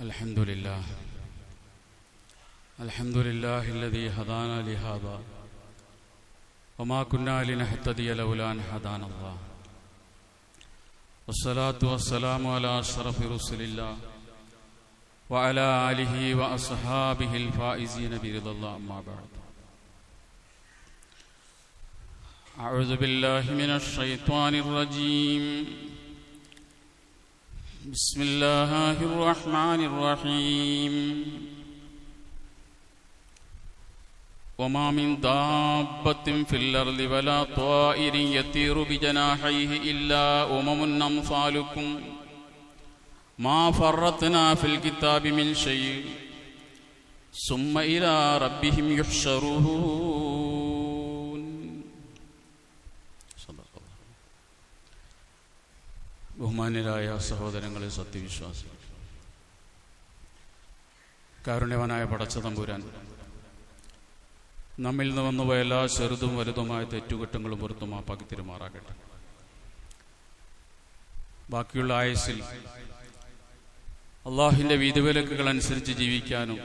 الحمد لله الذي هدانا لهذا وما كنا لنهتدي لولا أن هدانا الله والصلاة والسلام على أشرف رسل الله وعلى آله وأصحابه الفائزين برضا الله. أما بعد، أعوذ بالله من الشيطان الرجيم. بسم الله الرحمن الرحيم. وما من دابة في الأرض ولا طائر يطير بجناحيه إلا أمم أمثالكم ما فرطنا في الكتاب من شيء ثم إلى ربهم يحشرون. ബഹുമാന്യരായ സഹോദരങ്ങളെ, സത്യവിശ്വാസികൾ, കാരുണ്യവാനായ പടച്ച തമ്പുരാൻ നമ്മിൽ നിന്ന് വന്നുപോയ എല്ലാ ചെറുതും വലുതുമായ തെറ്റുകുറ്റങ്ങളും പുറത്തു മാപ്പാക്കി തിരുമാറാകട്ടെ. ബാക്കിയുള്ള ആയുസ്സിൽ അള്ളാഹുവിൻ്റെ വിധിവിലക്കുകൾ അനുസരിച്ച് ജീവിക്കാനും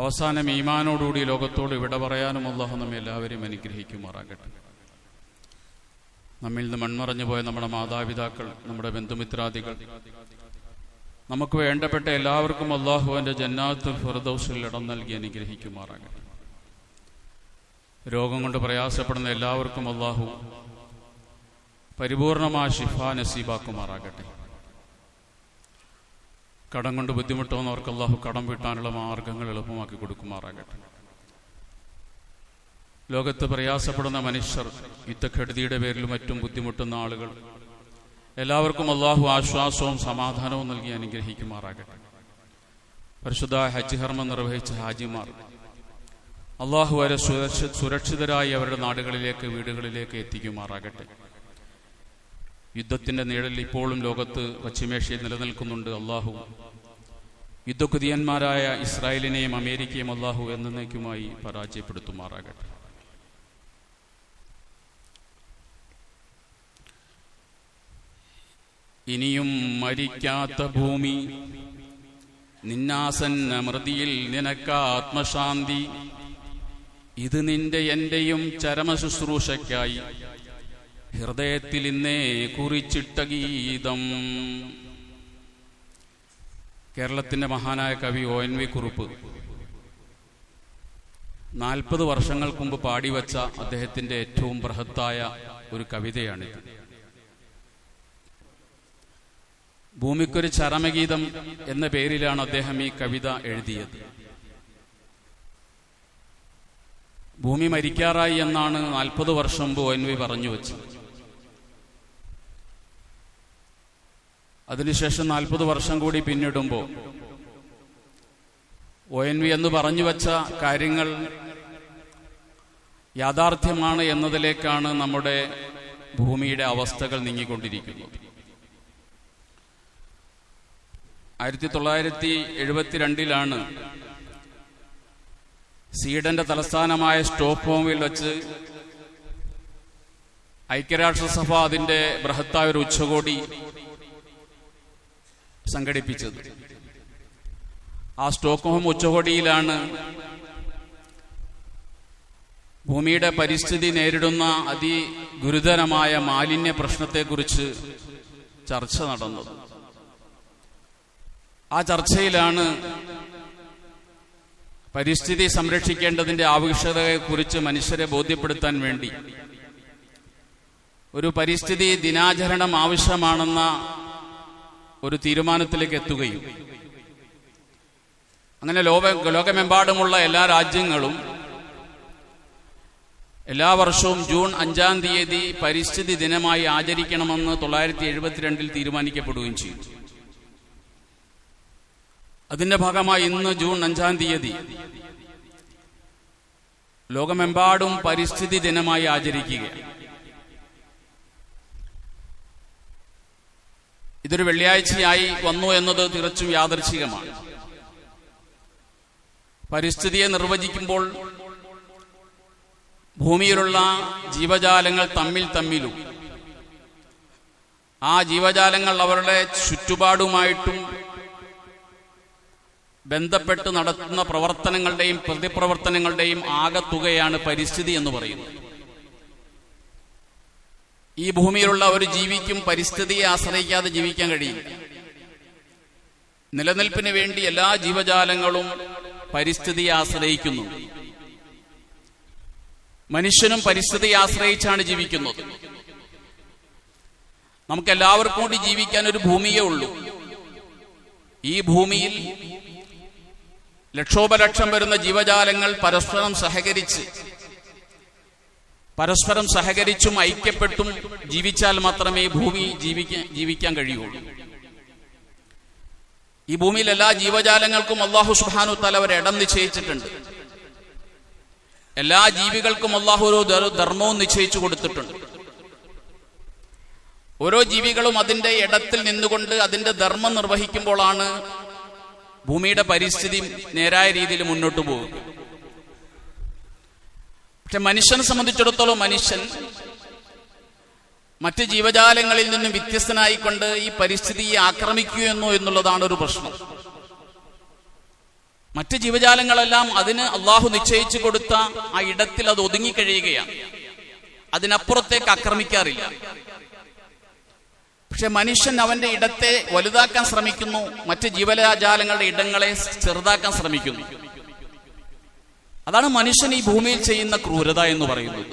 അവസാനം ഈമാനോടുകൂടി ലോകത്തോട് വിട പറയാനും അള്ളാഹു നമ്മെ എല്ലാവരെയും അനുഗ്രഹിക്കുമാറാകട്ടെ. നമ്മിൽ നിന്ന് മൺമറഞ്ഞു പോയ നമ്മുടെ മാതാപിതാക്കൾ, നമ്മുടെ ബന്ധുമിത്രാദികൾ, നമുക്ക് വേണ്ടപ്പെട്ട എല്ലാവർക്കും അള്ളാഹുവിൻ്റെ ജന്നാത്തുൽ ഫിർദൗസിൽ ഇടം നൽകി അനുഗ്രഹിക്കുമാറാകട്ടെ. രോഗം കൊണ്ട് പ്രയാസപ്പെടുന്ന എല്ലാവർക്കും അള്ളാഹു പരിപൂർണമായ ശിഫ നസീബാക്കുമാറാകട്ടെ. കടം കൊണ്ട് ബുദ്ധിമുട്ടുന്നവർക്ക് അള്ളാഹു കടം വീട്ടാനുള്ള മാർഗങ്ങൾ എളുപ്പമാക്കി കൊടുക്കുമാറാകട്ടെ. ലോകത്ത് പ്രയാസപ്പെടുന്ന മനുഷ്യർ, യുദ്ധക്കെടുതിയുടെ പേരിലും മറ്റും ബുദ്ധിമുട്ടുന്ന ആളുകൾ, എല്ലാവർക്കും അള്ളാഹു ആശ്വാസവും സമാധാനവും നൽകി അനുഗ്രഹിക്കുമാറാകട്ടെ. പരിശുദ്ധ ഹജ്ജ് കർമ്മം നിർവഹിച്ച ഹാജിമാർ അള്ളാഹു വരെ സുരക്ഷിതരായി അവരുടെ നാടുകളിലേക്ക്, വീടുകളിലേക്ക് എത്തിക്കുമാറാകട്ടെ. യുദ്ധത്തിന്റെ നിഴലിൽ ഇപ്പോഴും ലോകത്ത് പശ്ചിമേഷ്യയിൽ നിലനിൽക്കുന്നുണ്ട്. അള്ളാഹു യുദ്ധകുതിയന്മാരായ ഇസ്രായേലിനെയും അമേരിക്കയും അള്ളാഹു എന്നേക്കുമായി പരാജയപ്പെടുത്തുമാറാകട്ടെ. ഇനിയും മരിക്കാത്ത ഭൂമി, നിന്നാസന്ന മൃതിയിൽ നിനക്കാത്മശാന്തി, ഇത് നിന്റെ എന്റെയും ചരമ ശുശ്രൂഷയ്ക്കായി ഹൃദയത്തിൽ ഇന്നേ കുറിച്ചിട്ട ഗീതം. കേരളത്തിന്റെ മഹാനായ കവി ONV കുറുപ്പ് 40 വർഷങ്ങൾക്ക് മുമ്പ് പാടിവെച്ച അദ്ദേഹത്തിന്റെ ഏറ്റവും ബൃഹത്തായ ഒരു കവിതയാണിത്. ഭൂമിക്കൊരു ചരമഗീതം എന്ന പേരിലാണ് അദ്ദേഹം ഈ കവിത എഴുതിയത്. ഭൂമി മരിക്കാറായി എന്നാണ് 40 വർഷം മുമ്പ് ONV പറഞ്ഞു വെച്ചത്. അതിനുശേഷം 40 വർഷം കൂടി പിന്നിടുമ്പോൾ ONV എന്ന് പറഞ്ഞു വെച്ച കാര്യങ്ങൾ യാഥാർത്ഥ്യമാണ് എന്നതിലേക്കാണ് നമ്മുടെ ഭൂമിയുടെ അവസ്ഥകൾ നീങ്ങിക്കൊണ്ടിരിക്കുന്നത്. 1972 സ്വീഡന്റെ തലസ്ഥാനമായ സ്റ്റോക്ക്ഹോമിൽ വെച്ച് ഐക്യരാഷ്ട്രസഭ അതിന്റെ ബൃഹത്തായ ഒരു ഉച്ചകോടി സംഘടിപ്പിച്ചത്. ആ സ്റ്റോക്ക്ഹോം ഉച്ചകോടിയിലാണ് ഭൂമിയുടെ പരിസ്ഥിതി നേരിടുന്ന അതിഗുരുതരമായ മാലിന്യ പ്രശ്നത്തെക്കുറിച്ച് ചർച്ച നടന്നത്. ആ ചർച്ചയിലാണ് പരിസ്ഥിതി സംരക്ഷിക്കേണ്ടതിന്റെ ആവശ്യകതയെക്കുറിച്ച് മനുഷ്യരെ ബോധ്യപ്പെടുത്താൻ വേണ്ടി ഒരു പരിസ്ഥിതി ദിനാചരണം ആവശ്യമാണെന്ന ഒരു തീരുമാനത്തിലേക്ക് എത്തുകയും അങ്ങനെ ലോകമെമ്പാടുമുള്ള എല്ലാ രാജ്യങ്ങളും എല്ലാ വർഷവും ജൂൺ 5-ാം തീയതി പരിസ്ഥിതി ദിനമായി ആചരിക്കണമെന്ന് 1972 തീരുമാനിക്കപ്പെടുകയും ചെയ്തു. അതിന്റെ ഭാഗമായി ഇന്ന് ജൂൺ 5-ാം തീയതി ലോകമെമ്പാടും പരിസ്ഥിതി ദിനമായി ആചരിക്കുകയാണ്. ഇതൊരു വെള്ളിയാഴ്ചയായി വന്നു എന്നത് തികച്ചും യാദൃച്ഛികമാണ്. പരിസ്ഥിതിയെ നിർവചിക്കുമ്പോൾ ഭൂമിയിലുള്ള ജീവജാലങ്ങൾ തമ്മിലും ആ ജീവജാലങ്ങൾ അവരുടെ ചുറ്റുപാടുമായിട്ടും ബന്ധപ്പെട്ട് നടത്തുന്ന പ്രവർത്തനങ്ങളുടെയും പ്രതിപ്രവർത്തനങ്ങളുടെയും ആകെത്തുകയാണ് പരിസ്ഥിതി എന്ന് പറയുന്നത്. ഈ ഭൂമിയിലുള്ള ഒരു ജീവിക്കും പരിസ്ഥിതിയെ ആശ്രയിക്കാതെ ജീവിക്കാൻ കഴിയില്ല. നിലനിൽപ്പിന് വേണ്ടി എല്ലാ ജീവജാലങ്ങളും പരിസ്ഥിതിയെ ആശ്രയിക്കുന്നു. മനുഷ്യനും പരിസ്ഥിതിയെ ആശ്രയിച്ചാണ് ജീവിക്കുന്നത്. നമുക്കെല്ലാവർക്കും കൂടി ജീവിക്കാൻ ഒരു ഭൂമിയേ ഉള്ളൂ. ഈ ഭൂമിയിൽ ലക്ഷോപലക്ഷം വരുന്ന ജീവജാലങ്ങൾ പരസ്പരം സഹകരിച്ചും ഐക്യപ്പെട്ടും ജീവിച്ചാൽ മാത്രമേ ഭൂമി ജീവിക്കാൻ കഴിയുള്ളൂ. ഈ ഭൂമിയിൽ എല്ലാ ജീവജാലങ്ങൾക്കും അല്ലാഹു സുബ്ഹാനഹു തആല ഒരു ഇടം നിശ്ചയിച്ചിട്ടുണ്ട്. എല്ലാ ജീവികൾക്കും അല്ലാഹു ഒരു ധർമ്മവും നിശ്ചയിച്ചു കൊടുത്തിട്ടുണ്ട്. ഓരോ ജീവികളും അതിന്റെ ഇടത്തിൽ നിന്നുകൊണ്ട് അതിന്റെ ധർമ്മം നിർവഹിക്കുമ്പോഴാണ് ഭൂമിയുടെ പരിസ്ഥിതി നേരായ രീതിയിൽ മുന്നോട്ട് പോകും. പക്ഷെ മനുഷ്യനെ സംബന്ധിച്ചിടത്തോളം മനുഷ്യൻ മറ്റ് ജീവജാലങ്ങളിൽ നിന്നും വ്യത്യസ്തനായിക്കൊണ്ട് ഈ പരിസ്ഥിതിയെ ആക്രമിക്കുകയെന്നോ എന്നുള്ളതാണ് ഒരു പ്രശ്നം. മറ്റ് ജീവജാലങ്ങളെല്ലാം അതിന് അള്ളാഹു നിശ്ചയിച്ചു കൊടുത്ത ആ ഇടത്തിൽ അത് ഒതുങ്ങിക്കഴിയുകയാണ്. അതിനപ്പുറത്തേക്ക് ആക്രമിക്കാറില്ല. പക്ഷെ മനുഷ്യൻ അവന്റെ ഇടത്തെ വലുതാക്കാൻ ശ്രമിക്കുന്നു, മറ്റ് ജീവജാലങ്ങളുടെ ഇടങ്ങളെ ചെറുതാക്കാൻ ശ്രമിക്കുന്നു. അതാണ് മനുഷ്യൻ ഈ ഭൂമിയിൽ ചെയ്യുന്ന ക്രൂരത എന്ന് പറയുന്നത്.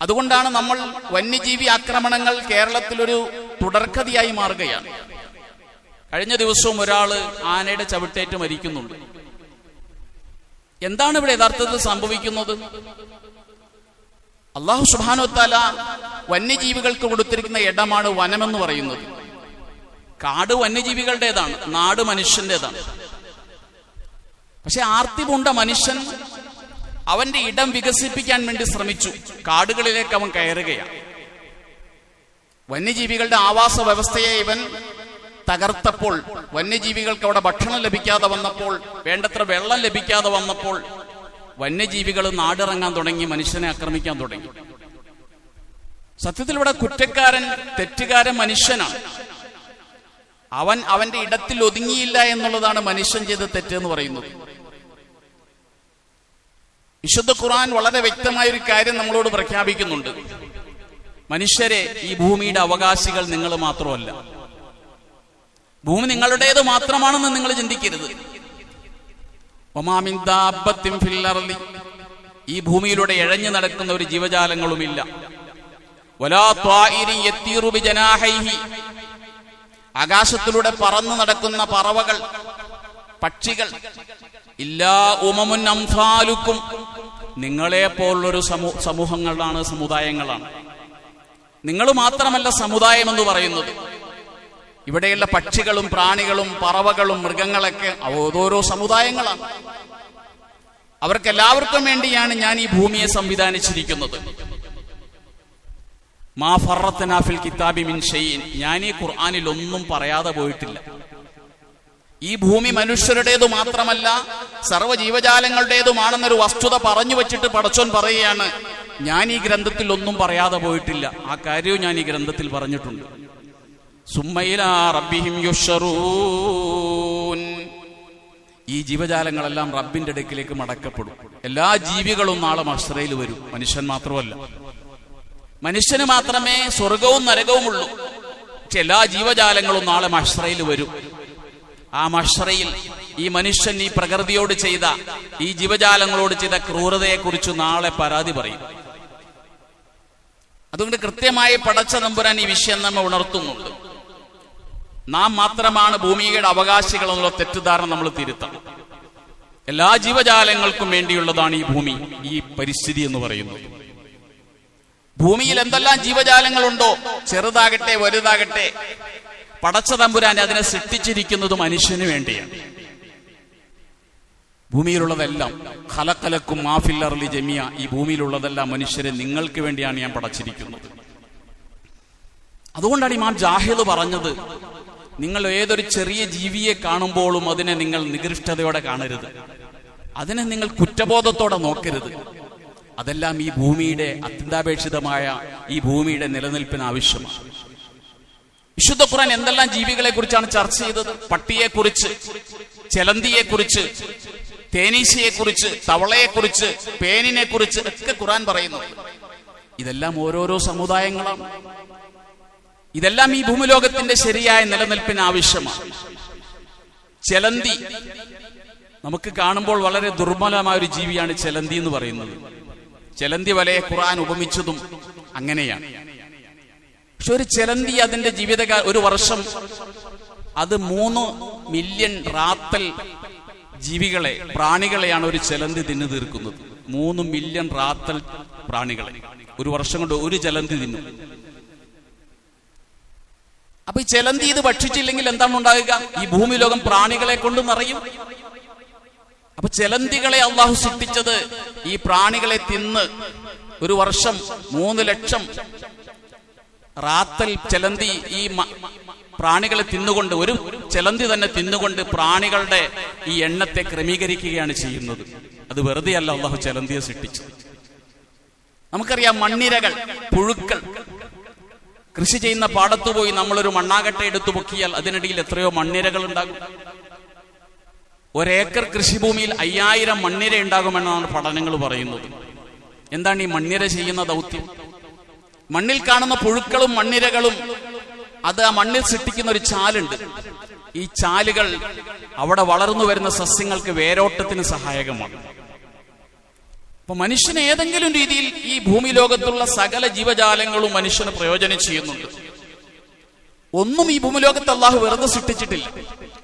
അതുകൊണ്ടാണ് നമ്മൾ വന്യജീവി ആക്രമണങ്ങൾ കേരളത്തിലൊരു തുടർക്കഥയായി മാറുകയാണ്. കഴിഞ്ഞ ദിവസവും ഒരാള് ആനയുടെ ചവിട്ടേറ്റ് മരിക്കുന്നുണ്ട്. എന്താണ് ഇവിടെ യഥാർത്ഥത്തിൽ സംഭവിക്കുന്നത്? അല്ലാഹു സുബ്ഹാനഹു വ തആല വന്യജീവികൾക്ക് കൊടുത്തിരിക്കുന്ന ഇടമാണ് വനമെന്ന് പറയുന്നത്. കാട് വന്യജീവികളുടേതാണ്, നാട് മനുഷ്യന്റേതാണ്. പക്ഷെ ആർത്തി പൂണ്ട മനുഷ്യൻ അവന്റെ ഇടം വികസിപ്പിക്കാൻ വേണ്ടി ശ്രമിച്ചു. കാടുകളിലേക്ക് അവൻ കയറുകയാണ്. വന്യജീവികളുടെ ആവാസ വ്യവസ്ഥയെ ഇവൻ തകർത്തപ്പോൾ, വന്യജീവികൾക്ക് അവിടെ ഭക്ഷണം ലഭിക്കാതെ വന്നപ്പോൾ, വേണ്ടത്ര വെള്ളം ലഭിക്കാതെ വന്നപ്പോൾ വന്യജീവികൾ നാടിറങ്ങാൻ തുടങ്ങി, മനുഷ്യനെ ആക്രമിക്കാൻ തുടങ്ങി. സത്യത്തിൽ ഇവിടെ കുറ്റക്കാരൻ, തെറ്റുകാരൻ മനുഷ്യനാണ്. അവന്റെ ഇടത്തിൽ ഒതുങ്ങിയില്ല എന്നുള്ളതാണ് മനുഷ്യൻ ചെയ്ത തെറ്റെന്ന് പറയുന്നത്. വിശുദ്ധ ഖുർആൻ വളരെ വ്യക്തമായൊരു കാര്യം നമ്മളോട് പ്രഖ്യാപിക്കുന്നുണ്ട്. മനുഷ്യരെ, ഈ ഭൂമിയുടെ അവകാശികൾ നിങ്ങൾ മാത്രമല്ല. ഭൂമി നിങ്ങളുടേത് മാത്രമാണെന്ന് നിങ്ങൾ ചിന്തിക്കരുത്. വമാ മിൻ ദാബത്തിൻ ഫിൽ അർളി, ഈ ഭൂമിയിലൂടെ ഇഴഞ്ഞു നടക്കുന്ന ഒരു ജീവജാലങ്ങളുമില്ല. വലാ ത്വാഇരി യതീറു ബിജനാഹൈഹി, ആകാശത്തിലൂടെ പറന്നു നടക്കുന്ന പറവകൾ, പക്ഷികൾ. ഇല്ലാ ഉമമുൻ അംസാലുക്കും, നിങ്ങളെ പോലുള്ളൊരു സമൂഹങ്ങളാണ്, സമുദായങ്ങളാണ്. നിങ്ങൾ മാത്രമല്ല സമുദായം എന്ന് പറയുന്നത്. ഇവിടെയുള്ള പക്ഷികളും പ്രാണികളും പറവകളും മൃഗങ്ങളൊക്കെ ഓരോരോ സമുദായങ്ങളാണ്. അവർക്കെല്ലാവർക്കും വേണ്ടിയാണ് ഞാൻ ഈ ഭൂമിയെ സംവിധാനിച്ചിരിക്കുന്നത്. മാ ഫറത്നാ ഫിൽ കിതാബി മിൻ ഷൈഇൻ, ഞാൻ ഈ ഖുർആനിൽ ഒന്നും പറയാതെ പോയിട്ടില്ല. ഈ ഭൂമി മനുഷ്യരുടേതു മാത്രമല്ല സർവ്വ ജീവജാലങ്ങളുടേതുമാണെന്നൊരു വസ്തുത പറഞ്ഞു വെച്ചിട്ട് പടച്ചോൻ പറയുകയാണ്, ഞാൻ ഈ ഗ്രന്ഥത്തിൽ ഒന്നും പറയാതെ പോയിട്ടില്ല. ആ കാര്യവും ഞാൻ ഈ ഗ്രന്ഥത്തിൽ പറഞ്ഞിട്ടുണ്ട്. സുമ്മ ഇലാ റബ്ബിഹിം യുഹ്ശറൂൻ, ഈ ജീവജാലങ്ങളെല്ലാം റബ്ബിന്റെ അടുക്കിലേക്ക് മടക്കപ്പെടും. എല്ലാ ജീവികളും നാളെ മഹ്ശറയിൽ വരും, മനുഷ്യൻ മാത്രമല്ല. മനുഷ്യന് മാത്രമേ സ്വർഗവും നരകവും ഉള്ളൂ. പക്ഷെ എല്ലാ ജീവജാലങ്ങളും നാളെ മഹ്ശറയിൽ വരും. ആ മഹ്ശറയിൽ ഈ മനുഷ്യൻ ഈ പ്രകൃതിയോട് ചെയ്ത, ഈ ജീവജാലങ്ങളോട് ചെയ്ത ക്രൂരതയെ കുറിച്ച് നാളെ പരാതി പറയും. അതുകൊണ്ട് കൃത്യമായി പടച്ച തമ്പുരാൻ ഈ വിഷയം നമ്മെ ഉണർത്തുന്നുണ്ട്. നാം മാത്രമാണ് ഭൂമിയുടെ അവകാശികൾ എന്നുള്ള തെറ്റിദ്ധാരണ നമ്മൾ തിരുത്തണം. എല്ലാ ജീവജാലങ്ങൾക്കും വേണ്ടിയുള്ളതാണ് ഈ ഭൂമി, ഈ പരിസ്ഥിതി എന്ന് പറയുന്നത്. ഭൂമിയിൽ എന്തെല്ലാം ജീവജാലങ്ങളുണ്ടോ, ചെറുതാകട്ടെ വലുതാകട്ടെ, പടച്ച തമ്പുരാൻ അതിനെ സൃഷ്ടിച്ചിരിക്കുന്നത് മനുഷ്യന് വേണ്ടിയാണ്. ഭൂമിയിലുള്ളതെല്ലാം ഖലഖലക്കും മാ ഫിൽ അർളി ജമിയ, ഈ ഭൂമിയിലുള്ളതെല്ലാം മനുഷ്യരെ നിങ്ങൾക്ക് വേണ്ടിയാണ് ഞാൻ പടച്ചിരിക്കുന്നത്. അതുകൊണ്ടാണ് ഇമാം ജാഹിദ് പറഞ്ഞത്, നിങ്ങൾ ഏതൊരു ചെറിയ ജീവിയെ കാണുമ്പോഴും അതിനെ നിങ്ങൾ നികൃഷ്ടതയോടെ കാണരുത്, അതിനെ നിങ്ങൾ കുറ്റബോധത്തോടെ നോക്കരുത്. അതെല്ലാം ഈ ഭൂമിയുടെ അത്യന്താപേക്ഷിതമായ ഈ ഭൂമിയുടെ നിലനിൽപ്പിന് ആവശ്യമാണ്. വിശുദ്ധ ഖുർആൻ എന്തെല്ലാം ജീവികളെ കുറിച്ചാണ് ചർച്ച ചെയ്തത്? പട്ടിയെക്കുറിച്ച്, ചെലന്തിയെക്കുറിച്ച്, തേനീച്ചയെക്കുറിച്ച്, തവളയെക്കുറിച്ച്, പേനിനെ കുറിച്ച് ഒക്കെ ഖുർആൻ പറയുന്നു. ഇതെല്ലാം ഓരോരോ സമുദായങ്ങളാണ്. ഇതെല്ലാം ഈ ഭൂമിലോകത്തിന്റെ ശരിയായ നിലനിൽപ്പിന് ആവശ്യമാണ്. ചെലന്തി നമുക്ക് കാണുമ്പോൾ വളരെ ദുർബലമായ ഒരു ജീവിയാണ് ചെലന്തി എന്ന് പറയുന്നത്. ചെലന്തി വലയെ ഖുർആൻ ഉപമിച്ചതും അങ്ങനെയാണ്. പക്ഷെ ഒരു ചെലന്തി അതിന്റെ ജീവിതകാലം, ഒരു വർഷം അത് 3 മില്യൺ റാത്തൽ ജീവികളെ, പ്രാണികളെയാണ് ഒരു ചെലന്തി തിന്നു തീർക്കുന്നത്. 3 മില്യൺ റാത്തൽ പ്രാണികളെ ഒരു വർഷം കൊണ്ട് ഒരു ചെലന്തി തിന്നും. അപ്പൊ ഈ ചെലന്തി ഇത് ഭക്ഷിച്ചില്ലെങ്കിൽ എന്താണ് ഉണ്ടാകുക? ഈ ഭൂമി ലോകം പ്രാണികളെ കൊണ്ട് നിറയും. അപ്പൊ ചെലന്തികളെ അള്ളാഹു സൃഷ്ടിച്ചത് ഈ പ്രാണികളെ തിന്ന് ഒരു വർഷം 3 ലക്ഷം റാത്തൽ ചെലന്തി ഈ പ്രാണികളെ തിന്നുകൊണ്ട്, ഒരു ചെലന്തി തന്നെ തിന്നുകൊണ്ട് പ്രാണികളുടെ ഈ എണ്ണത്തെ ക്രമീകരിക്കുകയാണ് ചെയ്യുന്നത്. അത് വെറുതെയല്ല അള്ളാഹു ചെലന്തിയെ സൃഷ്ടിച്ചത്. നമുക്കറിയാം, മണ്ണിരകൾ, പുഴുക്കൾ. കൃഷി ചെയ്യുന്ന പാടത്ത് പോയി നമ്മളൊരു മണ്ണാകട്ട എടുത്തു പൊക്കിയാൽ അതിനിടയിൽ എത്രയോ മണ്ണിരകൾ ഉണ്ടാകും. 1 ഏക്കർ കൃഷിഭൂമിയിൽ 5000 മണ്ണിര ഉണ്ടാകുമെന്നാണ് പഠനങ്ങൾ പറയുന്നത്. എന്താണ് ഈ മണ്ണിര ചെയ്യുന്ന ദൗത്യം? മണ്ണിൽ കാണുന്ന പുഴുക്കളും മണ്ണിരകളും അത് ആ മണ്ണിൽ സൃഷ്ടിക്കുന്ന ഒരു ചാലുണ്ട്. ഈ ചാലുകൾ അവിടെ വളർന്നു വരുന്ന സസ്യങ്ങൾക്ക് വേരോട്ടത്തിന് സഹായകമാണ്. അപ്പൊ മനുഷ്യന് ഏതെങ്കിലും രീതിയിൽ ഈ ഭൂമി ലോകത്തുള്ള സകല ജീവജാലങ്ങളും മനുഷ്യന് പ്രയോജനം ചെയ്യുന്നുണ്ട്. ഒന്നും ഈ ഭൂമി ലോകത്ത് അള്ളാഹു വെറുതെ സൃഷ്ടിച്ചിട്ടില്ല.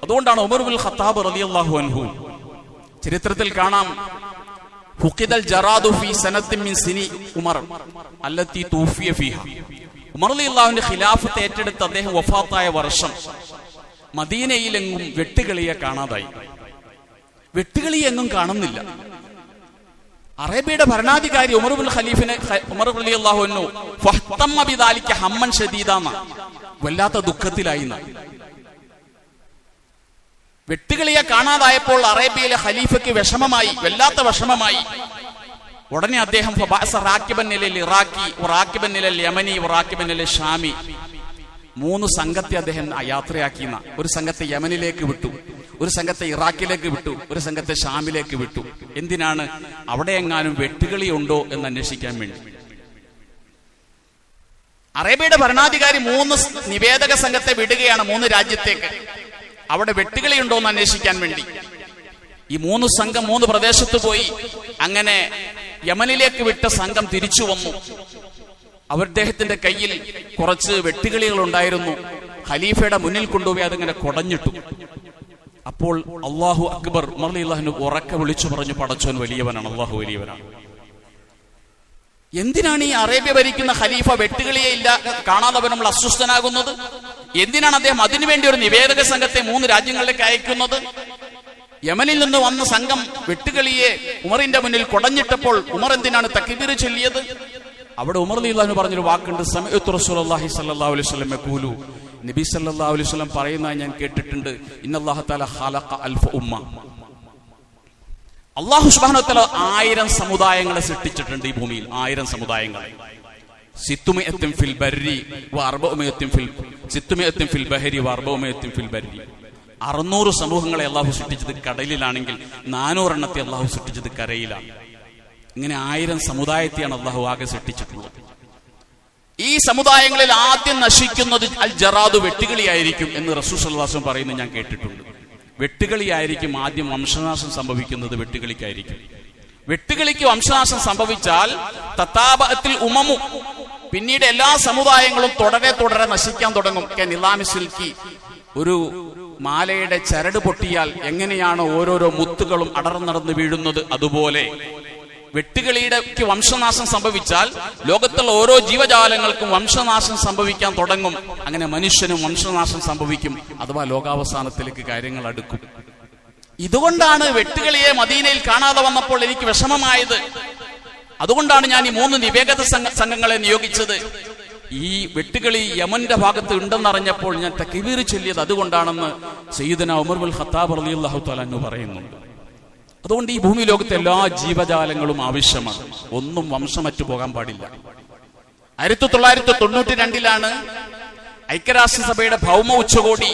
അതുകൊണ്ടാണ് ഉമർ ബിൻ ഖത്താബ് റളിയല്ലാഹു അൻഹു ചരിത്രത്തിൽ കാണാം, ഫുഖിദൽ ജറാദു ഫീ സനത്തിൻ മിൻ സിനി ഉമർ അല്ലത്തി തൂഫിയ ഫീഹ. ഉമർ റളിയല്ലാഹുവിന്റെ ഖിലാഫത്ത് ഏറ്റെടുത്ത് അദ്ദേഹം വഫാത്തായ വർഷം മദീനയിലെങ്ങും വെട്ടുകിളിയെ കാണാതായി. വെട്ടുകിളിയെ എങ്ങും കാണുന്നില്ല. അറേബ്യയുടെ ഭരണാധികാരി ഉമർ ബിൻ ഖലീഫിനെ ഉമർ റളിയല്ലാഹു അൻഹു ഫഹ്തമ്മ ബിദാലിക ഹമ്മൻ ശദീദാന, വല്ലാത്ത ദുഃഖത്തിലായി. വെട്ടുകിളിയെ കാണാതായപ്പോൾ അറേബ്യയിലെ ഖലീഫയ്ക്ക് വിഷമമായി, വല്ലാത്ത വിഷമമായി. ഉടനെ അദ്ദേഹം യമനി ഷാമി 3 സംഘത്തെ അദ്ദേഹം യാത്രയാക്കി. ഒരു സംഘത്തെ യമനിലേക്ക് വിട്ടു, ഒരു സംഘത്തെ ഇറാഖിലേക്ക് വിട്ടു, ഒരു സംഘത്തെ ഷാമിലേക്ക് വിട്ടു. എന്തിനാണ്? അവിടെ എങ്ങാനും വെട്ടുകിളി ഉണ്ടോ എന്ന് അന്വേഷിക്കാൻ വേണ്ടി. അറേബ്യയുടെ ഭരണാധികാരി 3 നിവേദക സംഘത്തെ വിടുകയാണ് 3 രാജ്യത്തേക്ക്, അവിടെ വെട്ടുകിളി ഉണ്ടോ എന്ന് അന്വേഷിക്കാൻ വേണ്ടി. ഈ 3 സംഘം 3 പ്രദേശത്ത് പോയി. അങ്ങനെ യമനിലേക്ക് വിട്ട സംഘം തിരിച്ചു വന്നു. അദ്ദേഹത്തിന്റെ കയ്യിൽ കുറച്ച് വെട്ടുകിളികൾ ഉണ്ടായിരുന്നു. ഖലീഫയുടെ മുന്നിൽ കൊണ്ടുപോയി അതിങ്ങനെ കുടഞ്ഞിട്ടു. അപ്പോൾ അല്ലാഹു അക്ബർ, ഉമർ റളിയല്ലാഹു ഉറക്കെ വിളിച്ചു പറഞ്ഞു, പടച്ചോൻ വലിയവനാണ്, അല്ലാഹു വലിയവനാണ്. എന്തിനാണ് ഈ അറേബ്യ ഭരിക്കുന്ന ഖലീഫ വെട്ടുകിളിയെ കാണാതെ നമ്മൾ അസ്വസ്ഥനാകുന്നത്? എന്തിനാണ് അദ്ദേഹം അതിനുവേണ്ടി ഒരു നിവേദക സംഘത്തെ 3 രാജ്യങ്ങളിലേക്ക് അയക്കുന്നത്? യമനിൽ നിന്ന് വന്ന സംഘം വെട്ടുകിളിയെ ഉമറിന്റെ മുന്നിൽ കുടഞ്ഞിട്ടപ്പോൾ ഉമർ എന്തിനാണ് തക്ബീർ ചൊല്ലിയത്? അവിടെ ഉമർ റളിയല്ലാഹു പറഞ്ഞൊരു വാക്കുണ്ട്, സമഅതു റസൂലുള്ളാഹി സ്വല്ലല്ലാഹു അലൈഹി വസല്ലം യഖൂലു, നബി സല്ലല്ലാഹു അലൈഹി വസല്ലം പറയുന്നതായി ഞാൻ കേട്ടിട്ടുണ്ട്, ഇന്നല്ലാഹു തആല ഖലഖ അൽഫ ഉമ്മ. അല്ലാഹു സുബ്ഹാനഹു വ തആല 1000 സമുദായങ്ങളെ സൃഷ്ടിച്ചിട്ടുണ്ട് ഈ ഭൂമിയിൽ. 1000 സമുദായങ്ങളെ. 600 ഫിൽ ബർരി വ 400 ഫിൽ ബഹരി വ 400 ഫിൽ ബർരി. 600 സമൂഹങ്ങളെ അല്ലാഹു സൃഷ്ടിച്ചത് കടലിലാണെങ്കിൽ 400 എണ്ണത്തെ അല്ലാഹു സൃഷ്ടിച്ചത് കരയിലാണ്. ഇങ്ങനെ 1000 സമുദായത്തെയാണ് അല്ലാഹു ആകെ സൃഷ്ടിച്ചിട്ടുള്ളത്. ഈ സമുദായങ്ങളിൽ ആദ്യം നശിക്കുന്നത് അൽ ജറാദു, വെട്ടുകിളിയായിരിക്കും എന്ന് റസൂൽ സല്ലല്ലാഹു അലൈഹി വസല്ലം പറയുന്നത് ഞാൻ കേട്ടിട്ടുണ്ട്. വെട്ടുകിളിയായിരിക്കും ആദ്യം വംശനാശം സംഭവിക്കുന്നത്. വെട്ടുകിളിക്കായിരിക്കും. വെട്ടുകിളിക്ക് വംശനാശം സംഭവിച്ചാൽ തതാബഅത്തിൽ ഉമമു, പിന്നീട് എല്ലാ സമുദായങ്ങളും തുടരെ നശിക്കാൻ തുടങ്ങും. നിലാമിസിൽക്കി, ഒരു മാലയുടെ ചരട് പൊട്ടിയാൽ എങ്ങനെയാണ് ഓരോരോ മുത്തുകളും അടർന്നടന്ന് വീഴുന്നത്, അതുപോലെ വെട്ടുകിളിയുടെ വംശനാശം സംഭവിച്ചാൽ ലോകത്തുള്ള ഓരോ ജീവജാലങ്ങൾക്കും വംശനാശം സംഭവിക്കാൻ തുടങ്ങും. അങ്ങനെ മനുഷ്യനും വംശനാശം സംഭവിക്കും, അഥവാ ലോകാവസാനത്തിലേക്ക് കാര്യങ്ങൾ അടുക്കും. ഇതുകൊണ്ടാണ് വെട്ടുകിളിയെ മദീനയിൽ കാണാതെ വന്നപ്പോൾ എനിക്ക് വിഷമമായത്. അതുകൊണ്ടാണ് ഞാൻ ഈ 3 നിവേദക സംഘങ്ങളെ നിയോഗിച്ചത്. ഈ വെട്ടുകിളി യമന്റെ ഭാഗത്ത് ഉണ്ടെന്നറിഞ്ഞപ്പോൾ ഞാൻ തക്ബീർ ചൊല്ലിയത് അതുകൊണ്ടാണെന്ന് സയ്യിദുനാ ഉമർ ബിൻ ഖത്താബ് റളിയല്ലാഹു തആല അൻഹു പറയുന്നുണ്ട്. അതുകൊണ്ട് ഈ ഭൂമി ലോകത്തെ എല്ലാ ജീവജാലങ്ങളും ആവശ്യമാണ്. ഒന്നും വംശമറ്റു പോകാൻ പാടില്ല. 1992 ഐക്യരാഷ്ട്രസഭയുടെ ഭൗമ ഉച്ചകോടി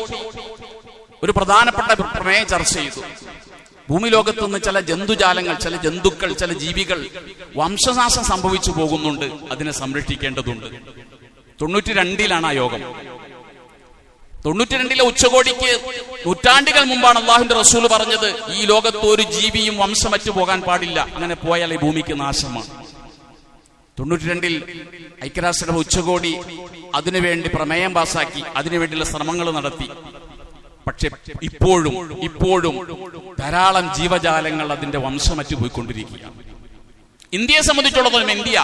ഒരു പ്രധാനപ്പെട്ട പ്രമേയം ചർച്ച ചെയ്തു. ഭൂമി ലോകത്തുനിന്ന് ചില ജന്തുജാലങ്ങൾ, ചില ജന്തുക്കൾ, ചില ജീവികൾ വംശനാശം സംഭവിച്ചു പോകുന്നുണ്ട്, അതിനെ സംരക്ഷിക്കേണ്ടതുണ്ട്. 92 ആ യോഗം. 92 ഉച്ചകോടിക്ക് നൂറ്റാണ്ടുകൾ മുമ്പാണ് അള്ളാഹുവിന്റെ റസൂൽ പറഞ്ഞത്, ഈ ലോകത്ത് ഒരു ജീവിയും വംശമറ്റു പോകാൻ പാടില്ല, അങ്ങനെ പോയാൽ ഈ ഭൂമിക്ക് നാശമാണ്. 92 ഐക്യരാഷ്ട്രസഭ ഉച്ചകോടി അതിനുവേണ്ടി പ്രമേയം പാസാക്കി, അതിനുവേണ്ടിയുള്ള ശ്രമങ്ങൾ നടത്തി. പക്ഷെ ഇപ്പോഴും ധാരാളം ജീവജാലങ്ങൾ അതിന്റെ വംശമറ്റു പോയിക്കൊണ്ടിരിക്കുകയാണ്. ഇന്ത്യയെ സംബന്ധിച്ചിടത്തോളം ഇന്ത്യ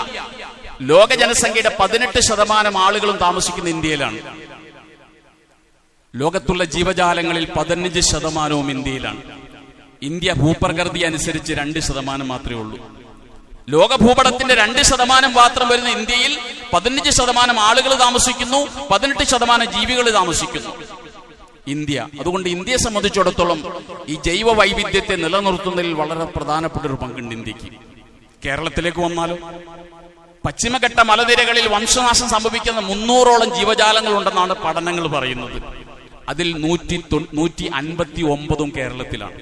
ലോക ജനസംഖ്യയുടെ 18% ആളുകളും താമസിക്കുന്ന ഇന്ത്യയിലാണ്. ലോകത്തുള്ള ജീവജാലങ്ങളിൽ 15% ഇന്ത്യയിലാണ്. ഇന്ത്യ ഭൂപ്രകൃതി അനുസരിച്ച് 2% മാത്രമേ ഉള്ളൂ. ലോക ഭൂപടത്തിന്റെ 2% മാത്രം വരുന്ന ഇന്ത്യയിൽ 15% ആളുകൾ താമസിക്കുന്നു, 18% ജീവികൾ താമസിക്കുന്നു. ഇന്ത്യ. അതുകൊണ്ട് ഇന്ത്യയെ സംബന്ധിച്ചിടത്തോളം ഈ ജൈവ വൈവിധ്യത്തെ നിലനിർത്തുന്നതിൽ വളരെ പ്രധാനപ്പെട്ട ഒരു പങ്കുണ്ട് ഇന്ത്യക്ക്. കേരളത്തിലേക്ക് വന്നാലോ, പശ്ചിമഘട്ട മലനിരകളിൽ വംശനാശം സംഭവിക്കുന്ന 300ഓളം ജീവജാലങ്ങൾ ഉണ്ടെന്നാണ് പഠനങ്ങൾ പറയുന്നത്. അതിൽ 159 കേരളത്തിലാണ്.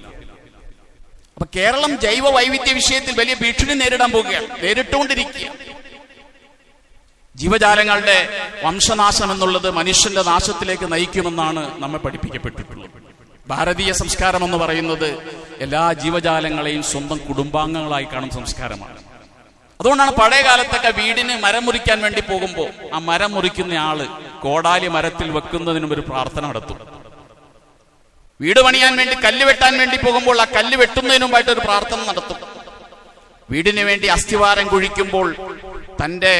അപ്പൊ കേരളം ജൈവ വൈവിധ്യ വിഷയത്തിൽ വലിയ ഭീഷണി നേരിട്ടുകൊണ്ടിരിക്കുക. ജീവജാലങ്ങളുടെ വംശനാശം എന്നുള്ളത് മനുഷ്യന്റെ നാശത്തിലേക്ക് നയിക്കുമെന്നാണ് നമ്മെ പഠിപ്പിക്കപ്പെട്ടിട്ടുള്ളത്. ഭാരതീയ സംസ്കാരം എന്ന് പറയുന്നത് എല്ലാ ജീവജാലങ്ങളെയും സ്വന്തം കുടുംബാംഗങ്ങളായി കാണും സംസ്കാരമാണ്. അതുകൊണ്ടാണ് പഴയ കാലത്തൊക്കെ വീടിന് മരം മുറിക്കാൻ വേണ്ടി പോകുമ്പോൾ ആ മരം മുറിക്കുന്ന ആള് കോടാലി മരത്തിൽ വെക്കുന്നതിനും ഒരു പ്രാർത്ഥന നടത്തും. വീട് പണിയാൻ വേണ്ടി കല്ല് വെട്ടാൻ വേണ്ടി പോകുമ്പോൾ ആ കല്ല് വെട്ടുന്നതിന് മുമ്പായിട്ട് ഒരു പ്രാർത്ഥന നടത്തും. വീടിന് വേണ്ടി അസ്ഥിവാരം കുഴിക്കുമ്പോൾ തന്റെ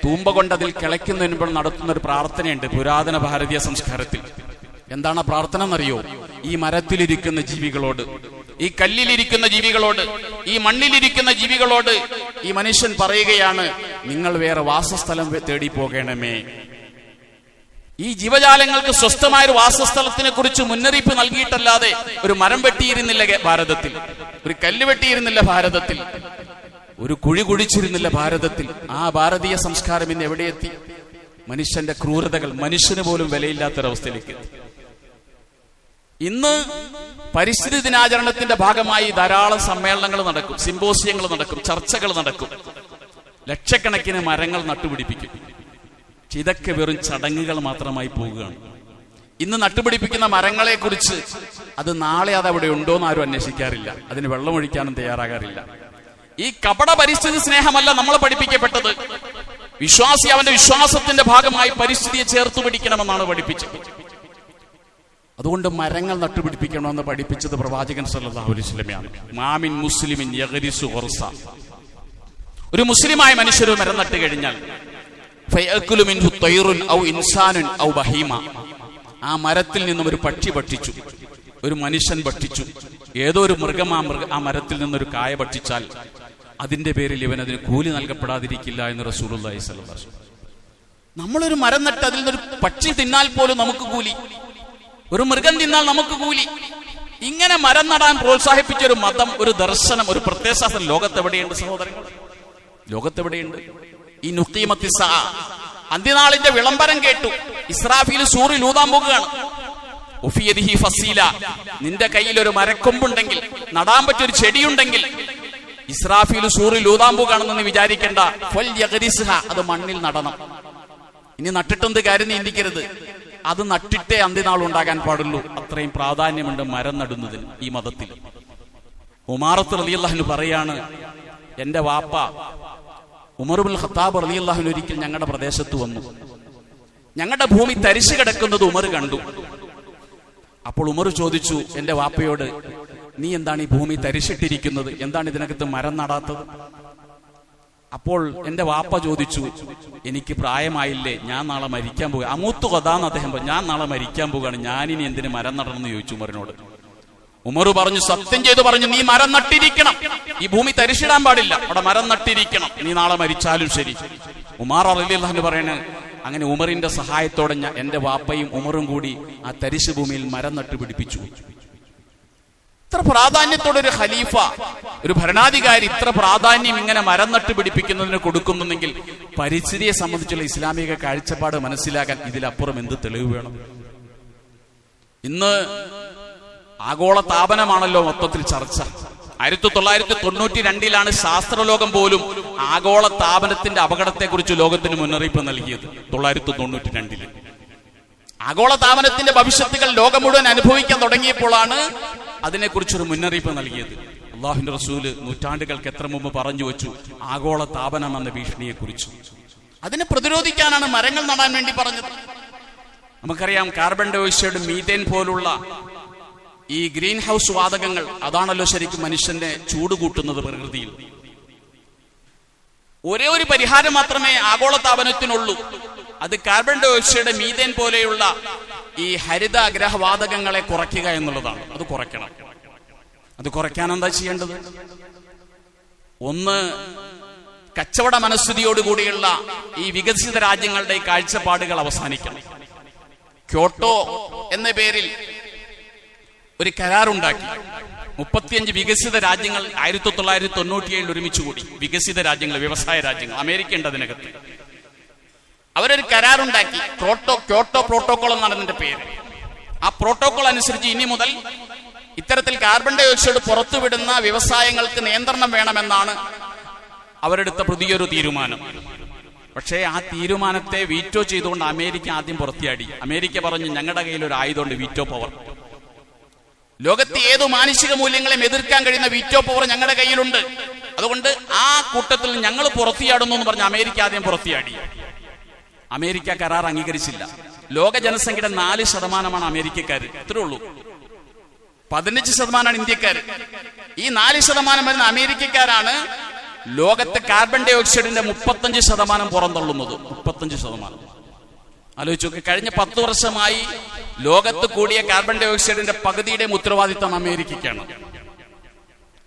തൂമ്പ കൊണ്ട് അതിൽ കിളയ്ക്കുന്നതിന് മുമ്പ് നടത്തുന്ന ഒരു പ്രാർത്ഥനയുണ്ട് പുരാതന ഭാരതീയ സംസ്കാരത്തിൽ. എന്താണ് ആ പ്രാർത്ഥന എന്നറിയോ? ഈ മരത്തിലിരിക്കുന്ന ജീവികളോട്, ഈ കല്ലിലിരിക്കുന്ന ജീവികളോട്, ഈ മണ്ണിലിരിക്കുന്ന ജീവികളോട് ഈ മനുഷ്യൻ പറയുകയാണ്, നിങ്ങൾ വേറെ വാസസ്ഥലം തേടി പോകണമേ. ഈ ജീവജാലങ്ങൾക്ക് സ്വസ്ഥമായൊരു വാസസ്ഥലത്തിനെ കുറിച്ച് മുന്നറിയിപ്പ് നൽകിയിട്ടല്ലാതെ ഒരു മരം വെട്ടിയിരുന്നില്ല ഭാരതത്തിൽ, ഒരു കല്ല് വെട്ടിയിരുന്നില്ല ഭാരതത്തിൽ, ഒരു കുഴി കുഴിച്ചിരുന്നില്ല ഭാരതത്തിൽ. ആ ഭാരതീയ സംസ്കാരം ഇന്ന് എവിടെയെത്തി? മനുഷ്യന്റെ ക്രൂരതകൾ മനുഷ്യന് പോലും വിലയില്ലാത്തൊരവസ്ഥയിലേക്ക് എത്തി. ഇന്ന് പരിസ്ഥിതി ദിനാചരണത്തിന്റെ ഭാഗമായി ധാരാളം സമ്മേളനങ്ങൾ നടക്കും, സിമ്പോസിയങ്ങൾ നടക്കും, ചർച്ചകൾ നടക്കും, ലക്ഷക്കണക്കിന് മരങ്ങൾ നട്ടുപിടിപ്പിക്കും. പക്ഷെ ഇതൊക്കെ വെറും ചടങ്ങുകൾ മാത്രമായി പോവുകയാണ്. ഇന്ന് നട്ടുപിടിപ്പിക്കുന്ന മരങ്ങളെ കുറിച്ച് അത് നാളെ അത് അവിടെ ഉണ്ടോന്ന് ആരും അന്വേഷിക്കാറില്ല, അതിന് വെള്ളമൊഴിക്കാനും തയ്യാറാകാറില്ല. ഈ കപട പരിസ്ഥിതി സ്നേഹമല്ല നമ്മൾ പഠിപ്പിക്കപ്പെട്ടത്. വിശ്വാസി അവന്റെ വിശ്വാസത്തിന്റെ ഭാഗമായി പരിസ്ഥിതിയെ ചേർത്ത് പിടിക്കണമെന്നാണ് പഠിപ്പിച്ചത്. അതുകൊണ്ട് മരങ്ങൾ നട്ടുപിടിപ്പിക്കണമെന്ന് പഠിപ്പിച്ചത് പ്രവാചകൻ സല്ലല്ലാഹു അലൈഹി വസല്ലമയാണ്. മാമിൻ മുസ്ലിമിൻ യഗ്രിസു ഖർസ, ഒരു മുസ്ലിമായ മനുഷ്യർ മരം നട്ടു കഴിഞ്ഞാൽ ഫയഅകുലു മിൻഹു തൈറുൻ ഔ ഇൻസാനുൻ ഔ ബഹീമ, ആ മരത്തിൽ നിന്നും ഒരു പക്ഷി ഭക്ഷിച്ചു, ഒരു മനുഷ്യൻ ഭക്ഷിച്ചു, ഏതോ ഒരു മൃഗം ആ മരത്തിൽ നിന്നൊരു കായ ഭക്ഷിച്ചാൽ അതിന്റെ പേരിൽ ഇവൻ അതിന് കൂലി നൽകപ്പെടാതിരിക്കില്ല എന്ന് റസൂലുള്ളാഹി സ്വല്ലല്ലാഹു അലൈഹി വസല്ലം. നമ്മളൊരു മരം നട്ട് അതിൽ നിന്നൊരു പക്ഷി തിന്നാൽ പോലും നമുക്ക് കൂലി, ഒരു മൃഗം തിന്നാൽ നമുക്ക് കൂലി. ഇങ്ങനെ മരം നടാൻ പ്രോത്സാഹിപ്പിച്ച ഒരു മതം, ഒരു ദർശനം, ഒരു പ്രത്യയശാസ്ത്രം ലോകത്തെവിടെയുണ്ട് സഹോദരങ്ങൾ? ലോകത്തെവിടെയുണ്ട്? ഈ നുഖീമത്തി സഅ, അന്ത്യനാളിന്റെ വിളംബരം കേട്ടു. ഇസ്രാഫീൽ സൂറിൽ ഊതാൻ പോകുകയാണ്. ഉഫിയദിഹി ഫസീല, നിന്റെ കയ്യിൽ ഒരു മരക്കൊമ്പുണ്ടെങ്കിൽ, നടാൻ പറ്റിയൊരു ചെടിയുണ്ടെങ്കിൽ ഇസ്രാഫീൽ സൂറിൽ ഊതാൻ പോകുകയാണെന്ന് വിചാരിക്കേണ്ട. ഫൽ യഗ്രിസ്ഹ, അത് മണ്ണിൽ നടണം. ഇനി നട്ടിട്ടെന്ത് കാര്യം ചിന്തിക്കരുത്, അത് നട്ടിട്ടേ അന്ത്യനാൾ ഉണ്ടാകാൻ പാടുള്ളൂ. അത്രയും പ്രാധാന്യമുണ്ട് മരം നടുന്നതിന് ഈ മതത്തിൽ. ഉമാറത്ത് റളിയല്ലാഹു അൻഹു പറയാണ്, എന്റെ വാപ്പ ഉമർ ഇബ്നുൽ ഖത്താബ് റളിയല്ലാഹു അൻഹു ഒരിക്കൽ ഞങ്ങളുടെ പ്രദേശത്ത് വന്നു. ഞങ്ങളുടെ ഭൂമി തരിശു കിടക്കുന്നത് ഉമർ കണ്ടു. അപ്പോൾ ഉമർ ചോദിച്ചു എന്റെ വാപ്പയോട്, നീ എന്താണ് ഈ ഭൂമി തരിശിട്ടിരിക്കുന്നത്, എന്താണ് ഇതിനകത്ത് മരം നടാത്തത്? അപ്പോൾ എന്റെ വാപ്പ ചോദിച്ചു, എനിക്ക് പ്രായമായില്ലേ, ഞാൻ നാളെ മരിക്കാൻ പോകുക, അമൂത്തു കൊതാന്ന് അദ്ദേഹം പറഞ്ഞു, ഞാൻ നാളെ മരിക്കാൻ പോവുകയാണ്, ഞാനിനി എന്തിന് മരം നടണമെന്ന് ചോദിച്ചു ഉമറിനോട്. ഉമർ പറഞ്ഞു, സത്യം ചെയ്തു പറഞ്ഞു, നീ മരം നട്ടിരിക്കണം, ഈ ഭൂമി തരിശിടാൻ പാടില്ല, അവിടെ മരം നട്ടിരിക്കണം, നീ നാളെ മരിച്ചാലും ശരി. ഉമർ റളിയല്ലാഹു അൻഹു പറയുന്നത്, അങ്ങനെ ഉമറിന്റെ സഹായത്തോടെ എന്റെ വാപ്പയും ഉമറും കൂടി ആ തരിശു ഭൂമിയിൽ മരം നട്ടുപിടിപ്പിച്ചു. ഇത്ര പ്രാധാന്യത്തോടെ ഒരു ഖലീഫ, ഒരു ഭരണാധികാരി ഇത്ര പ്രാധാന്യം ഇങ്ങനെ മരം നട്ട് പിടിപ്പിക്കുന്നതിന് കൊടുക്കുന്നുണ്ടെങ്കിൽ പരിസ്ഥിതിയെ സംബന്ധിച്ചുള്ള ഇസ്ലാമിക കാഴ്ചപ്പാട് മനസ്സിലാക്കാൻ ഇതിലപ്പുറം എന്ത് തെളിവ് വേണം? ഇന്ന് ആഗോള താപനമാണല്ലോ മൊത്തത്തിൽ ചർച്ച. 1992 ശാസ്ത്രലോകം പോലും ആഗോള താപനത്തിന്റെ അപകടത്തെക്കുറിച്ച് ലോകത്തിന് മുന്നറിയിപ്പ് നൽകിയത്. 1992 ആഗോള താപനത്തിന്റെ ഭവിഷ്യത്തുകൾ ലോകം മുഴുവൻ അനുഭവിക്കാൻ തുടങ്ങിയപ്പോഴാണ് അതിനെക്കുറിച്ചൊരു മുന്നറിയിപ്പ് നൽകിയത്. അള്ളാഹുവിന്റെ റസൂല് നൂറ്റാണ്ടുകൾക്ക് എത്ര മുമ്പ് പറഞ്ഞു വെച്ചു ആഗോള താപനം എന്ന ഭീഷണിയെ കുറിച്ച്. അതിനെ പ്രതിരോധിക്കാനാണ് മരങ്ങൾ നടാൻ വേണ്ടി പറഞ്ഞത്. നമുക്കറിയാം, കാർബൺ ഡൈ ഓക്സൈഡ്, മീഥേൻ പോലുള്ള ഈ ഗ്രീൻ ഹൗസ് വാതകങ്ങൾ അതാണല്ലോ ശരിക്കും മനുഷ്യന്റെ ചൂട് കൂട്ടുന്നത് പ്രകൃതിയിൽ. ഒരേ ഒരു പരിഹാരം മാത്രമേ ആഗോളതാപനത്തിനുള്ളൂ. അത് കാർബൺ ഡൈ ഓക്സൈഡ്, മീഥേൻ പോലെയുള്ള ഈ ഹരിത ഗ്രഹവാതകങ്ങളെ കുറയ്ക്കുക എന്നുള്ളതാണ്. അത് കുറയ്ക്കണം. അത് കുറയ്ക്കാൻ എന്താ ചെയ്യേണ്ടത്? ഒന്ന്, കച്ചവട മനസ്ഥിതിയോടുകൂടിയുള്ള ഈ വികസിത രാജ്യങ്ങളുടെ കാഴ്ചപ്പാടുകൾ അവസാനിക്കണം. ക്യോട്ടോ എന്ന പേരിൽ ഒരു കരാറുണ്ടാക്കി 35 വികസിത രാജ്യങ്ങൾ 1997 ഒരുമിച്ച് കൂടി. വികസിത രാജ്യങ്ങൾ, വ്യവസായ രാജ്യങ്ങൾ, അമേരിക്ക ഉണ്ട് അതിനകത്ത്. അവരൊരു കരാറുണ്ടാക്കി, ക്യോട്ടോ പ്രോട്ടോകോൾ എന്നാണ് അതിന്റെ പേര്. ആ പ്രോട്ടോകോൾ അനുസരിച്ച് ഇനി മുതൽ ഇത്തരത്തിൽ കാർബൺ ഡൈ ഓക്സൈഡ് പുറത്തുവിടുന്ന വ്യവസായങ്ങൾക്ക് നിയന്ത്രണം വേണമെന്നാണ് അവരെടുത്ത പുതിയൊരു തീരുമാനം. പക്ഷേ ആ തീരുമാനത്തെ വീറ്റോ ചെയ്തുകൊണ്ട് അമേരിക്ക ആദ്യം പുറത്തിയാടി. അമേരിക്ക പറഞ്ഞു, ഞങ്ങളുടെ കയ്യിൽ ഒരു ആയുധമുണ്ട്, വീറ്റോ പവർ. ലോകത്തെ ഏതു മാനുഷിക മൂല്യങ്ങളെയും എതിർക്കാൻ കഴിയുന്ന വീറ്റോ പവർ ഞങ്ങളുടെ കയ്യിലുണ്ട്. അതുകൊണ്ട് ആ കൂട്ടത്തിൽ ഞങ്ങൾ പുറത്തിയാടുന്നു എന്ന് പറഞ്ഞ് അമേരിക്ക ആദ്യം പുറത്തിയാടി. അമേരിക്ക കരാർ അംഗീകരിച്ചില്ല. ലോക ജനസംഖ്യയുടെ 4% അമേരിക്കക്കാര്, ഇത്രേ ഉള്ളൂ. 15% ഇന്ത്യക്കാര്. ഈ 4% വരുന്ന അമേരിക്കക്കാരാണ് ലോകത്തെ കാർബൺ ഡൈ ഓക്സൈഡിന്റെ 35% പുറന്തള്ളുന്നത്. 35%. ആലോചിച്ചു നോക്ക്. കഴിഞ്ഞ 10 വർഷമായി ലോകത്ത് കൂടിയ കാർബൺ ഡൈ ഓക്സൈഡിന്റെ പകുതിയുടെ ഉത്തരവാദിത്തം അമേരിക്കയ്ക്കാണ്.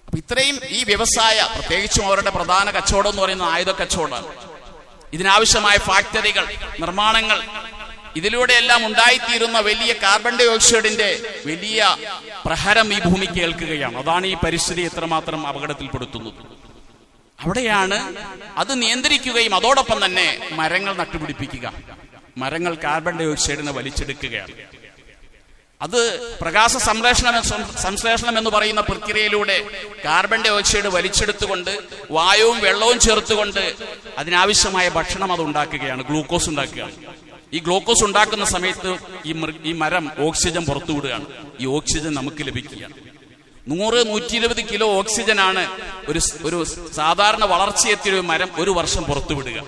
അപ്പൊ ഇത്രയും ഈ വ്യവസായ, പ്രത്യേകിച്ചും അവരുടെ പ്രധാന കച്ചവടം എന്ന് പറയുന്നത് ആയുധ കച്ചവടമാണ്. ഇതിനാവശ്യമായ ഫാക്ടറികൾ, നിർമ്മാണങ്ങൾ, ഇതിലൂടെയെല്ലാം ഉണ്ടായിത്തീരുന്ന വലിയ കാർബൺ ഡൈ ഓക്സൈഡിന്റെ വലിയ പ്രഹരം ഈ ഭൂമിക്ക് ഏൽക്കുകയാണ്. അതാണ് ഈ പരിസ്ഥിതി എത്രമാത്രം അപകടത്തിൽപ്പെടുത്തുന്നത്. അവിടെയാണ് അത് നിയന്ത്രിക്കുകയും അതോടൊപ്പം തന്നെ മരങ്ങൾ നട്ടുപിടിപ്പിക്കുക. മരങ്ങൾ കാർബൺ ഡൈ ഓക്സൈഡിനെ വലിച്ചെടുക്കുകയാണ്. അത് പ്രകാശ സംശ്ലേഷണം എന്ന് പറയുന്ന പ്രക്രിയയിലൂടെ കാർബൺ ഡൈ ഓക്സൈഡ് വലിച്ചെടുത്തുകൊണ്ട് വായുവും വെള്ളവും ചേർത്തുകൊണ്ട് അതിനാവശ്യമായ ഭക്ഷണം അത് ഉണ്ടാക്കുകയാണ്, ഗ്ലൂക്കോസ് ഉണ്ടാക്കുകയാണ്. ഈ ഗ്ലൂക്കോസ് ഉണ്ടാക്കുന്ന സമയത്ത് ഈ മരം ഓക്സിജൻ പുറത്തുവിടുകയാണ്. ഈ ഓക്സിജൻ നമുക്ക് ലഭിക്കുകയാണ്. 100-120 കിലോ ഓക്സിജനാണ് ഒരു സാധാരണ വളർച്ചയെത്തിയ ഒരു മരം ഒരു വർഷം പുറത്തുവിടുക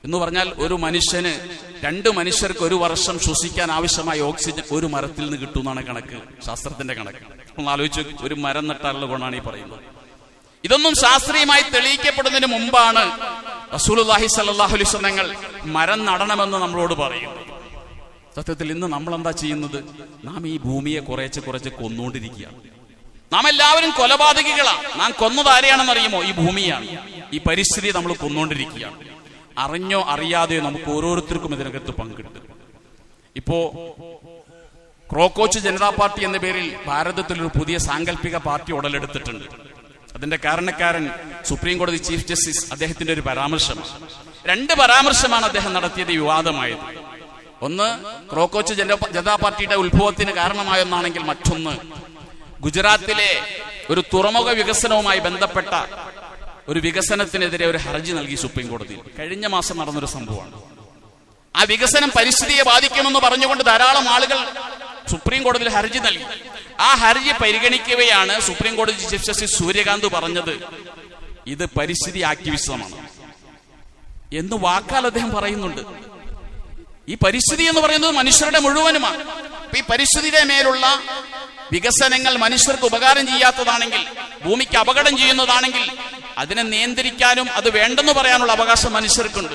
എന്ന് പറഞ്ഞാൽ ഒരു മനുഷ്യന് 2 മനുഷ്യർക്ക് ഒരു വർഷം ശ്വസിക്കാൻ ആവശ്യമായ ഓക്സിജൻ ഒരു മരത്തിൽ നിന്ന് കിട്ടുമെന്നാണ് കണക്ക്, ശാസ്ത്രത്തിന്റെ കണക്ക്. ഒന്ന് ആലോചിച്ച്, ഒരു മരം നട്ടാലുള്ള ഗുണമാണ് ഈ പറയുന്നത്. ഇതൊന്നും ശാസ്ത്രീയമായി തെളിയിക്കപ്പെടുന്നതിന് മുമ്പാണ് റസൂലുള്ളാഹി സ്വല്ലല്ലാഹു അലൈഹി വസല്ലം മരം നടണമെന്ന് നമ്മളോട് പറയുന്നത്. സത്യത്തിൽ ഇന്ന് നമ്മൾ എന്താ ചെയ്യുന്നത്? നാം ഈ ഭൂമിയെ കുറച്ച് കൊന്നുകൊണ്ടിരിക്കുകയാണ്. നാം എല്ലാവരും കൊലപാതകികളാണ്. നാം കൊന്നത് ആരെയാണെന്ന് അറിയുമോ? ഈ ഭൂമിയാണ്. ഈ പരിസ്ഥിതി നമ്മൾ കൊന്നുകൊണ്ടിരിക്കുകയാണ്. അറിഞ്ഞോ അറിയാതെയോ നമുക്ക് ഓരോരുത്തർക്കും ഇതിനകത്ത് പങ്കിട്ട്. ഇപ്പോ ക്രോക്കോച്ച് ജനതാ പാർട്ടി എന്ന പേരിൽ ഭാരതത്തിലൊരു പുതിയ സാങ്കല്പിക പാർട്ടി ഉടലെടുത്തിട്ടുണ്ട്. അതിന്റെ കാരണക്കാരൻ സുപ്രീം കോടതി ചീഫ് ജസ്റ്റിസ്, അദ്ദേഹത്തിന്റെ ഒരു പരാമർശമാണ്. 2 പരാമർശമാണ് അദ്ദേഹം നടത്തിയത് വിവാദമായത്. ഒന്ന്, ക്രോക്കോച്ച് ജനതാ പാർട്ടിയുടെ ഉത്ഭവത്തിന് കാരണമായെന്നാണെങ്കിൽ മറ്റൊന്ന് ഗുജറാത്തിലെ ഒരു തുറമുഖ വികസനവുമായി ബന്ധപ്പെട്ട ഒരു വികസനത്തിനെതിരെ ഒരു ഹർജി നൽകി സുപ്രീം കോടതിയിൽ. കഴിഞ്ഞ മാസം നടന്നൊരു സംഭവമാണ്. ആ വികസനം പരിസ്ഥിതിയെ ബാധിക്കുമെന്ന് പറഞ്ഞുകൊണ്ട് ധാരാളം ആളുകൾ സുപ്രീം കോടതിയിൽ ഹർജി നൽകി. ആ ഹർജി പരിഗണിക്കവെയാണ് സുപ്രീം കോടതി ചീഫ് ജസ്റ്റിസ് സൂര്യകാന്ത് പറഞ്ഞത് ഇത് പരിസ്ഥിതി ആക്ടിവിസമാണ് എന്ന് വാക്കാൽ അദ്ദേഹം പറയുന്നുണ്ട്. ഈ പരിസ്ഥിതി എന്ന് പറയുന്നത് മനുഷ്യരുടെ മുഴുവനുമാണ്. ഈ പരിസ്ഥിതിയുടെ മേലുള്ള വികസനങ്ങൾ മനുഷ്യർക്ക് ഉപകാരം ചെയ്യാത്തതാണെങ്കിൽ, ഭൂമിക്ക് അപകടം ചെയ്യുന്നതാണെങ്കിൽ അതിനെ നിയന്ത്രിക്കാനും അത് വേണ്ടെന്ന് പറയാനുള്ള അവകാശം മനുഷ്യർക്കുണ്ട്.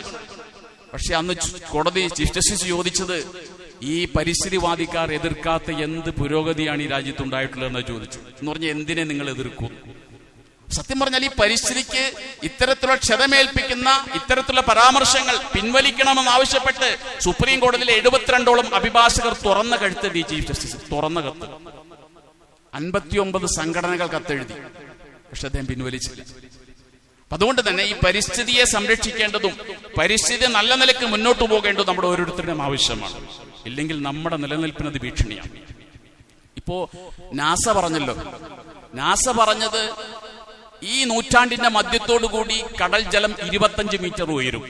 പക്ഷെ അന്ന് കോടതി ചീഫ് ജസ്റ്റിസ് ചോദിച്ചത് ഈ പരിസ്ഥിതിവാദിക്കാർ എതിർക്കാത്ത എന്ത് പുരോഗതിയാണ് ഈ രാജ്യത്തുണ്ടായിട്ടുള്ളതെന്ന് ചോദിച്ചു. എന്ന് പറഞ്ഞാൽ എന്തിനെ നിങ്ങൾ എതിർക്കും? സത്യം പറഞ്ഞാൽ ഈ പരിസ്ഥിതിക്ക് ഇത്തരത്തിലുള്ള ക്ഷതമേൽപ്പിക്കുന്ന ഇത്തരത്തിലുള്ള പരാമർശങ്ങൾ പിൻവലിക്കണമെന്ന് ആവശ്യപ്പെട്ട് സുപ്രീം കോടതിയിലെ 72ഓളം അഭിഭാഷകർ തുറന്ന കഴുത്ത് ചീഫ് ജസ്റ്റിസ് തുറന്ന കത്ത്. 59 സംഘടനകൾ കത്തെഴുതി. പക്ഷെ അദ്ദേഹം പിൻവലിച്ചില്ല. അതുകൊണ്ട് തന്നെ ഈ പരിസ്ഥിതിയെ സംരക്ഷിക്കേണ്ടതും പരിസ്ഥിതി നല്ല നിലയ്ക്ക് മുന്നോട്ട് പോകേണ്ടതും നമ്മുടെ ഓരോരുത്തരുടെയും ആവശ്യമാണ്. ഇല്ലെങ്കിൽ നമ്മുടെ നിലനിൽപ്പിനത് ഭീഷണിയാണ്. ഇപ്പോ നാസ പറഞ്ഞല്ലോ, നാസ പറഞ്ഞത് ഈ നൂറ്റാണ്ടിന്റെ മധ്യത്തോടു കൂടി കടൽ ജലം 25 മീറ്റർ ഉയരും.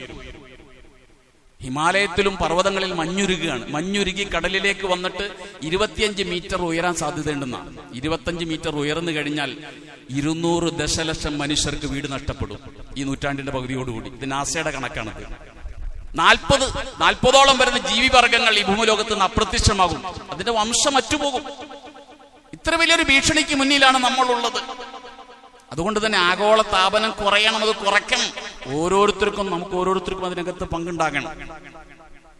ഹിമാലയത്തിലും പർവ്വതങ്ങളിൽ മഞ്ഞുരുകയാണ്. മഞ്ഞുരുകി കടലിലേക്ക് വന്നിട്ട് 25 മീറ്റർ ഉയരാൻ സാധ്യതയുണ്ടെന്നാണ്. 25 മീറ്റർ ഉയർന്നു കഴിഞ്ഞാൽ 200 ദശലക്ഷം മനുഷ്യർക്ക് വീട് നഷ്ടപ്പെടും ഈ നൂറ്റാണ്ടിന്റെ പകുതിയോടുകൂടി. ഇത് നാസയുടെ കണക്കാണത്. 40ഓളം വരുന്ന ജീവിവർഗങ്ങൾ ഈ ഭൂമിലോകത്ത് നിന്ന് അപ്രത്യക്ഷമാകും. അതിന്റെ വംശം മറ്റുപോകും. ഇത്ര വലിയൊരു ഭീഷണിക്ക് മുന്നിലാണ് നമ്മളുള്ളത്. അതുകൊണ്ട് തന്നെ ആഗോള താപനം കുറയണം, അത് കുറയ്ക്കണം. നമുക്ക് ഓരോരുത്തർക്കും അതിനകത്ത് പങ്കുണ്ടാകണം.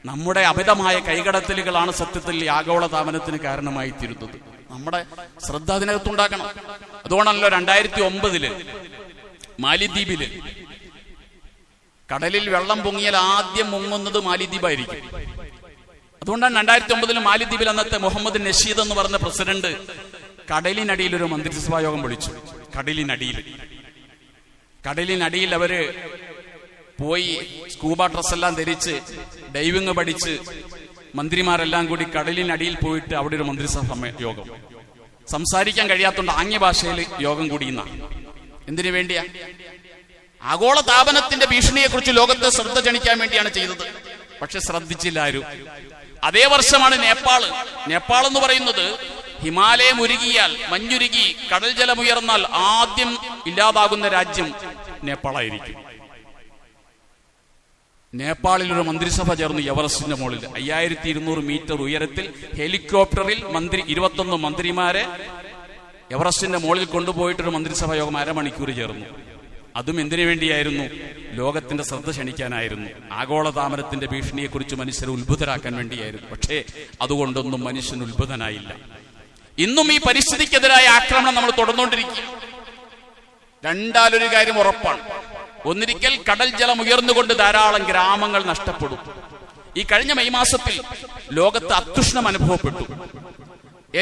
നമ്മുടെ അമിതമായ കൈകടത്തലുകളാണ് സത്യത്തിൽ ഈ ആഗോള താപനത്തിന് കാരണമായി തീരുന്നത്. നമ്മുടെ ശ്രദ്ധ അതിനകത്തുണ്ടാക്കണം. അതുകൊണ്ടാണല്ലോ 2009 മാലിദ്വീപില് കടലിൽ വെള്ളം പൊങ്ങിയാൽ ആദ്യം മുങ്ങുന്നത് മാലിദ്വീപായിരിക്കും. അതുകൊണ്ടാണ് 2009 മാലിദ്വീപിൽ അന്നത്തെ മുഹമ്മദ് നഷീദ് എന്ന് പറഞ്ഞ പ്രസിഡന്റ് കടലിനടിയിൽ ഒരു മന്ത്രിസഭാ യോഗം വിളിച്ചു. കടലിനടിയിൽ അവര് പോയി സ്കൂബ ഡ്രസ് എല്ലാം ധരിച്ച് ഡൈവിങ് പഠിച്ച് മന്ത്രിമാരെല്ലാം കൂടി കടലിനടിയിൽ പോയിട്ട് അവിടെ ഒരു മന്ത്രിസഭാ യോഗം. സംസാരിക്കാൻ കഴിയാത്തോണ്ട് ആംഗ്യ ഭാഷയിൽ യോഗം കൂടിയുന്ന. എന്തിനു വേണ്ടിയാ? ആഗോള താപനത്തിന്റെ ഭീഷണിയെ കുറിച്ച് ലോകത്തെ ശ്രദ്ധ ക്ഷണിക്കാൻ വേണ്ടിയാണ് ചെയ്തത്. പക്ഷെ ശ്രദ്ധിച്ചില്ല ആരും. അതേ വർഷമാണ് നേപ്പാൾ എന്ന് പറയുന്നത് ഹിമാലയം ഉരുകിയാൽ, മഞ്ഞുരുകി കടൽ ജലമുയർന്നാൽ ആദ്യം ഇല്ലാതാകുന്ന രാജ്യം നേപ്പാളായിരിക്കും. നേപ്പാളിൽ ഒരു മന്ത്രിസഭ ചേർന്നു എവറസ്റ്റിന്റെ മുകളിൽ 5200 മീറ്റർ ഉയരത്തിൽ ഹെലികോപ്റ്ററിൽ 21 മന്ത്രിമാരെ എവറസ്റ്റിന്റെ മുകളിൽ കൊണ്ടുപോയിട്ടൊരു മന്ത്രിസഭാ യോഗം 1/2 മണിക്കൂർ ചേർന്നു. അതും എന്തിനു വേണ്ടിയായിരുന്നു? ലോകത്തിന്റെ ശ്രദ്ധ ക്ഷണിക്കാനായിരുന്നു. ആഗോളതാപനത്തിന്റെ ഭീഷണിയെക്കുറിച്ച് മനുഷ്യരെ ഉത്ഭുതരാക്കാൻ വേണ്ടിയായിരുന്നു. പക്ഷേ അതുകൊണ്ടൊന്നും മനുഷ്യൻ ഉത്ഭുതനായില്ല. ഇന്നും ഈ പരിസ്ഥിതിക്കെതിരായ ആക്രമണം നമ്മൾ തുടർന്നുകൊണ്ടിരിക്കും. രണ്ടാലൊരു കാര്യം ഉറപ്പാണ്. ഒന്നിരിക്കൽ കടൽ ജലം ഉയർന്നുകൊണ്ട് ധാരാളം ഗ്രാമങ്ങൾ നഷ്ടപ്പെടും. ഈ കഴിഞ്ഞ മെയ് മാസത്തിൽ ലോകത്ത് അത്യുഷ്ണം അനുഭവപ്പെട്ടു.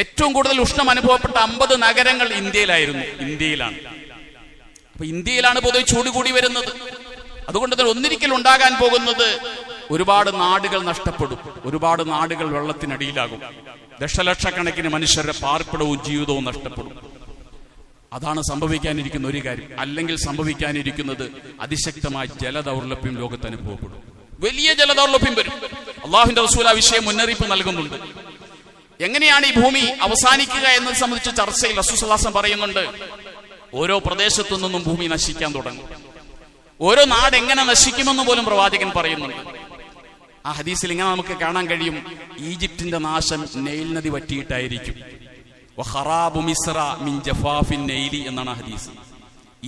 ഏറ്റവും കൂടുതൽ ഉഷ്ണം അനുഭവപ്പെട്ട 50 നഗരങ്ങൾ ഇന്ത്യയിലാണ്. അപ്പൊ ഇന്ത്യയിലാണ് പൊതുവെ ചൂട് കൂടി വരുന്നത്. അതുകൊണ്ട് തന്നെ ഒന്നിരിക്കൽ ഉണ്ടാകാൻ പോകുന്നത് ഒരുപാട് നാടുകൾ നഷ്ടപ്പെടും. ഒരുപാട് നാടുകൾ വെള്ളത്തിനടിയിലാകും. ദശലക്ഷക്കണക്കിന് മനുഷ്യരുടെ പാർപ്പിടവും ജീവിതവും നഷ്ടപ്പെടും. അതാണ് സംഭവിക്കാനിരിക്കുന്ന ഒരു കാര്യം. അല്ലെങ്കിൽ സംഭവിക്കാനിരിക്കുന്നത് അതിശക്തമായ ജലദൗർലഭ്യം ലോകത്ത് അനുഭവപ്പെടും. വലിയ ജലദൗർലഭ്യം വരും. അള്ളാഹുവിന്റെ റസൂൽ ആ വിഷയം മുന്നറിയിപ്പ് നൽകുന്നുണ്ട്. എങ്ങനെയാണ് ഈ ഭൂമി അവസാനിക്കുക എന്നത് സംബന്ധിച്ച് ചർച്ചയിൽ റസൂൽ സ്വല്ലല്ലാഹു അലൈഹി വസല്ലം പറയുന്നുണ്ട്. ഓരോ പ്രദേശത്തു നിന്നും ഭൂമി നശിക്കാൻ തുടങ്ങും. ഓരോ നാട് എങ്ങനെ നശിക്കുമെന്ന് പോലും പ്രവാചകൻ പറയുന്നുണ്ട്. ആ ഹദീസിൽ ഇങ്ങനെ നമുക്ക് കാണാൻ കഴിയും. ഈജിപ്തിന്റെ നാശം നൈൽ നദി വറ്റിയിട്ടായിരിക്കും. വഖറാബു മിസ്ര മിൻ ജഫാഫിൻ നൈലി എന്നാണ് ഹദീസ്.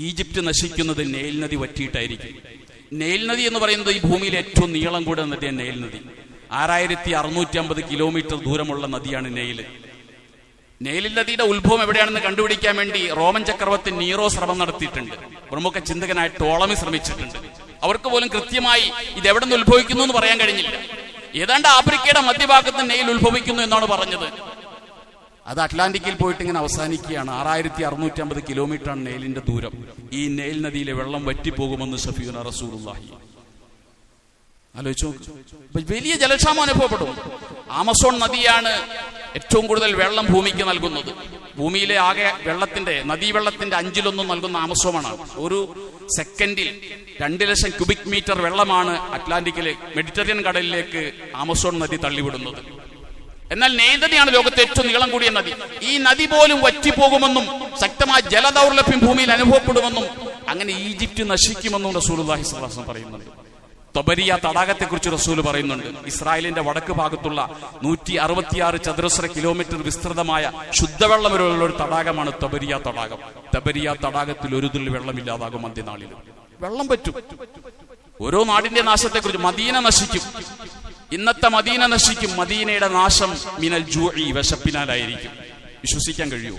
ഈജിപ്ത് നശിക്കുന്നത് നൈൽ നദി വറ്റിയിട്ടായിരിക്കും. നൈൽ നദി എന്ന് പറയുന്നത് ഈ ഭൂമിയിൽ ഏറ്റവും നീളം കൂടിയ നദിയാണ് നൈൽ നദി. 6650 കിലോമീറ്റർ ദൂരമുള്ള നദിയാണ് നൈൽ. നൈൽ നദിയുടെ ഉത്ഭവം എവിടെയാണെന്ന് കണ്ടുപിടിക്കാൻ വേണ്ടി റോമൻ ചക്രവർത്തി നീറോ ശ്രമം നടത്തിയിട്ടുണ്ട്. പ്രമുഖ ചിന്തകനായ ടോളമി ശ്രമിച്ചിട്ടുണ്ട്. അവർക്ക് പോലും കൃത്യമായി ഇത് എവിടെ നിന്ന് ഉത്ഭവിക്കുന്നു എന്ന് പറയാൻ കഴിഞ്ഞില്ല. ഏതാണ്ട് ആഫ്രിക്കയുടെ മധ്യഭാഗത്ത് നൈൽ ഉത്ഭവിക്കുന്നു എന്നാണ് പറഞ്ഞത്. അത് അറ്റ്ലാന്റിക്കിൽ പോയിട്ട് ഇങ്ങനെ അവസാനിക്കുകയാണ്. 6650 കിലോമീറ്ററാണ് നൈലിന്റെ ദൂരം. ഈ നൈൽ നദിയിലെ വെള്ളം വറ്റിപ്പോകുമെന്ന് സഫീന റസൂലുള്ളാഹി. ആലോചിച്ചു. വലിയ ജലക്ഷാമം അനുഭവപ്പെടും. ആമസോൺ നദിയാണ് ഏറ്റവും കൂടുതൽ വെള്ളം ഭൂമിക്ക് നൽകുന്നത്. ഭൂമിയിലെ ആകെ നദീവെള്ളത്തിന്റെ 1/5 നൽകുന്ന ആമസോണാണ്. ഒരു സെക്കൻഡിൽ 2 ലക്ഷം ക്യൂബിക് മീറ്റർ വെള്ളമാണ് മെഡിറ്ററേനിയൻ കടലിലേക്ക് ആമസോൺ നദി തള്ളിവിടുന്നത്. എന്നാൽ നൈൽ നദിയാണ് ലോകത്തെ ഏറ്റവും നീളം കൂടിയ നദി. ഈ നദി പോലും വറ്റിപ്പോകുമെന്നും ശക്തമായ ജലദൗർലഭ്യം ഭൂമിയിൽ അനുഭവപ്പെടുമെന്നും അങ്ങനെ ഈജിപ്ത് നശിക്കുമെന്നും റസൂലുള്ളാഹി സ്വല്ലല്ലാഹു അലൈഹി വസല്ലം പറയുന്നുണ്ട്. തബരിയ തടാകത്തെക്കുറിച്ച് റസൂൽ പറയുന്നുണ്ട്. ഇസ്രായേലിന്റെ വടക്ക് ഭാഗത്തുള്ള 166 ചതുരശ്ര കിലോമീറ്റർ വിസ്തൃതമായ ശുദ്ധവെള്ളമുള്ള ഒരു തടാകമാണ് തബരിയ തടാകം. തബരിയ തടാകത്തിൽ ഒരു തുള്ളി വെള്ളമില്ലാതാകും. അന്ത്യനാളിൽ വെള്ളം പറ്റും. ഓരോ നാടിന്റെ നാശത്തെക്കുറിച്ച് മദീന നശിക്കും. ഇന്നത്തെ മദീന നശിക്കും. മദീനയുടെ നാശം മിനൽ ജൂഇ, വിശപ്പിനാലായിരിക്കും. വിശ്വസിക്കാൻ കഴിയൂ?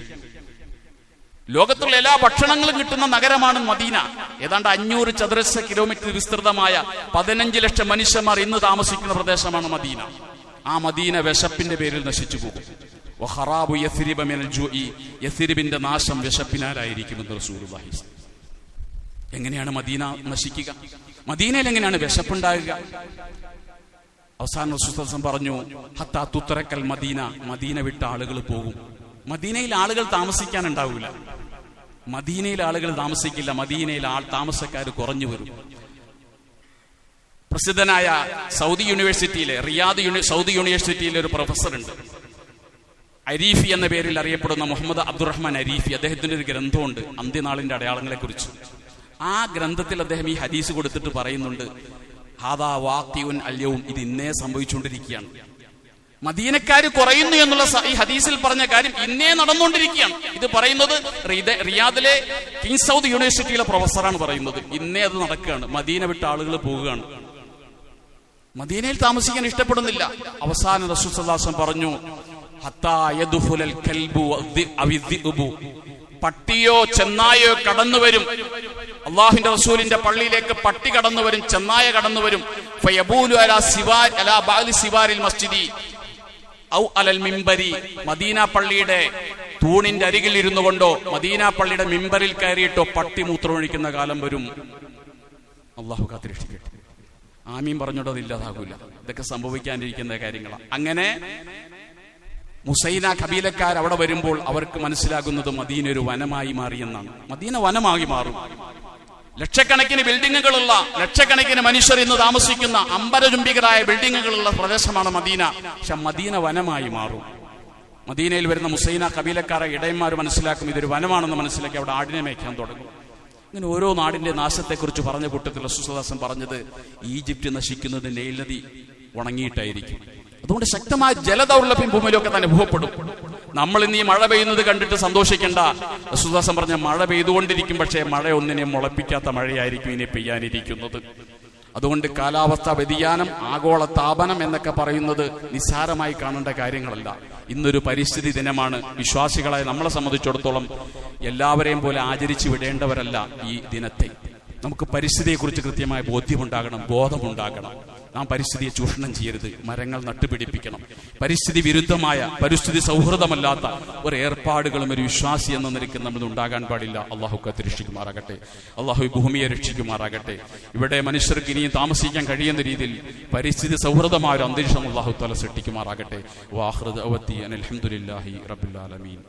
ലോകത്തുള്ള എല്ലാ ഭക്ഷണങ്ങളും കിട്ടുന്ന നഗരമാണ് മദീന. ഏതാണ്ട് 500 ചതുരശ്ര കിലോമീറ്റർ വിസ്തൃതമായ 15 ലക്ഷം മനുഷ്യന്മാർ ഇന്ന് താമസിക്കുന്ന പ്രദേശമാണ് മദീന. ആ മദീന വിശപ്പിന്റെ പേരിൽ നശിച്ചു പോകും. വഖറാബു യസ്രിബ മിനൽ ജൂഇ, യസ്രിബിന്റെ നാശം വിശപ്പിനാലായിരിക്കുമെന്ന് റസൂലുള്ളാഹി. എങ്ങനെയാണ് മദീന നശിക്കുക? മദീനയിൽ എങ്ങനെയാണ് വിശപ്പുണ്ടാകുക? അവസാനം റസൂലുള്ളാഹി പറഞ്ഞു, ഹത്താ തുത്രക്കൽ മദീന, മദീന വിട്ട ആളുകൾ പോകും. മദീനയിൽ ആളുകൾ താമസിക്കാനുണ്ടാവില്ല, മദീനയിൽ ആളുകൾ താമസിക്കില്ല, മദീനയിൽ താമസക്കാർ കുറഞ്ഞു വരും. പ്രസിദ്ധനായ സൗദി യൂണിവേഴ്സിറ്റിയിലെ സൗദി യൂണിവേഴ്സിറ്റിയിലെ ഒരു പ്രൊഫസർ ഉണ്ട്, അരീഫി എന്ന പേരിൽ അറിയപ്പെടുന്ന മുഹമ്മദ് അബ്ദുറഹ്മാൻ അരീഫി. അദ്ദേഹത്തിന്റെ ഒരു ഗ്രന്ഥമുണ്ട് അന്ത്യനാളിന്റെ അടയാളങ്ങളെ കുറിച്ച്. ആ ഗ്രന്ഥത്തിൽ അദ്ദേഹം ഈ ഹദീസ് കൊടുത്തിട്ട് പറയുന്നുണ്ട്, ഹാദാ വാഖിഉൻ അൽയൗം, ഇത് ഇന്നേ സംഭവിച്ചുകൊണ്ടിരിക്കുകയാണ്. മദീനക്കാര് കുറയുന്നു എന്നുള്ള ഈ ഹദീസിൽ പറഞ്ഞ കാര്യം ഇന്നേ നടന്നുകൊണ്ടിരിക്കുകയാണ്. ഇത് പറയുന്നത് റിയാദിലെ കിങ് സൗദ് യൂണിവേഴ്സിറ്റിയിലെ പ്രൊഫസറാണ് പറയുന്നത്. ഇന്നേ അത് നടക്കുകയാണ്, മദീന വിട്ട ആളുകൾ പോവുകയാണ്, മദീനയിൽ താമസിക്കാൻ ഇഷ്ടപ്പെടുന്നില്ല. അവസാന റസൂൽ സല്ലല്ലാഹു അലൈഹി വസല്ലം പറഞ്ഞു, ഹത്താ യദ്ഖുലൽ കൽബു അവിദ്ദിബു, പട്ടിയോ ചെന്നായോ കടന്നു വരും. അള്ളാഹുവിന്റെ റസൂലിന്റെ പള്ളിയിലേക്ക് പട്ടി കടന്നു വരും, ചെന്നായ കടന്നു വരും. ഫയബൂലു അലാ ബഅലി സിവാരിൽ മസ്ജിദി ഔ അലൽ മിമ്പരി, മദീന പള്ളിയുടെ തൂണിന്റെ അരികിൽ ഇരുന്നു കൊണ്ടോ മദീന പള്ളിയുടെ മിമ്പറിൽ കയറിയിട്ടോ പട്ടി മൂത്രമൊഴിക്കുന്ന കാലം വരും. അള്ളാഹു കാത്തിരക്ഷിക്കട്ടെ. ആമീൻ പറഞ്ഞോടോ ഇല്ലാതാകൂല. ഇതൊക്കെ സംഭവിക്കാനിരിക്കുന്ന കാര്യങ്ങളാണ്. അങ്ങനെ മുസൈന കബീലക്കാർ അവിടെ വരുമ്പോൾ അവർക്ക് മനസ്സിലാകുന്നത് മദീന ഒരു വനമായി മാറിയെന്നാണ്. മദീന വനമായി മാറും. ലക്ഷക്കണക്കിന് ബിൽഡിങ്ങുകളുള്ള, ലക്ഷക്കണക്കിന് മനുഷ്യർ ഇന്ന് താമസിക്കുന്ന അമ്പരചുംബികരായ ബിൽഡിങ്ങുകളുള്ള പ്രദേശമാണ് മദീന. പക്ഷെ മദീന വനമായി മാറും. മദീനയിൽ വരുന്ന മുസൈന കബീലക്കാരെ ഇടയന്മാർ മനസ്സിലാക്കും ഇതൊരു വനമാണെന്ന് മനസ്സിലാക്കി അവിടെ ആടിനെ മേയ്ക്കാൻ തുടങ്ങും. അങ്ങനെ ഓരോ നാടിന്റെ നാശത്തെക്കുറിച്ച് പറഞ്ഞ കൂട്ടത്തിൽ റസൂൽ സല്ലല്ലാഹു അലൈഹി വസല്ലം പറഞ്ഞത്, ഈജിപ്റ്റ് നശിക്കുന്നത് നൈൽ നദി ഉണങ്ങിയിട്ടായിരിക്കും. അതുകൊണ്ട് ശക്തമായ ജലദൗർലഭ്യം ഭൂമിയിലൊക്കെ തന്നെ അനുഭവപ്പെടും. നമ്മൾ ഇന്ന് ഈ മഴ പെയ്യുന്നത് കണ്ടിട്ട് സന്തോഷിക്കേണ്ട. റസൂൽ സല്ലല്ലാഹു അലൈഹി വസല്ലം പറഞ്ഞ മഴ പെയ്തുകൊണ്ടിരിക്കും, പക്ഷേ മഴ ഒന്നിനെയും മുളപ്പിക്കാത്ത മഴയായിരിക്കും ഇനി പെയ്യാനിരിക്കുന്നത്. അതുകൊണ്ട് കാലാവസ്ഥാ വ്യതിയാനം, ആഗോള താപനം എന്നൊക്കെ പറയുന്നത് നിസ്സാരമായി കാണേണ്ട കാര്യങ്ങളല്ല. ഇന്നൊരു പരിസ്ഥിതി ദിനമാണ്. വിശ്വാസികളായ നമ്മളെ സംബന്ധിച്ചിടത്തോളം എല്ലാവരെയും പോലെ ആചരിച്ചു വിടേണ്ടവരല്ല ഈ ദിനത്തെ. നമുക്ക് പരിസ്ഥിതിയെക്കുറിച്ച് കൃത്യമായ ബോധ്യമുണ്ടാകണം, ബോധമുണ്ടാകണം. നാം പരിസ്ഥിതിയെ ചൂഷണം ചെയ്യരുത്, മരങ്ങൾ നട്ടുപിടിപ്പിക്കണം. പരിസ്ഥിതി വിരുദ്ധമായ, പരിസ്ഥിതി സൗഹൃദമല്ലാത്ത ഒരു ഏർപ്പാടുകളും ഒരു വിശ്വാസി എന്ന നിലയ്ക്ക് നമ്മൾ ഉണ്ടാകാൻ പാടില്ല. അള്ളാഹു കാത്തിരക്ഷിക്കുമാറാകട്ടെ. അള്ളാഹു ഭൂമിയെ രക്ഷിക്കുമാറാകട്ടെ. ഇവിടെ മനുഷ്യർക്ക് ഇനിയും താമസിക്കാൻ കഴിയുന്ന രീതിയിൽ പരിസ്ഥിതി സൗഹൃദമായ ഒരു അന്തരീക്ഷം അള്ളാഹു തആല സൃഷ്ടിക്കുമാറാകട്ടെ. വാഖിറു ദഅവതി അനിൽ ഹംദുലില്ലാഹി റബ്ബിൽ ആലമീൻ.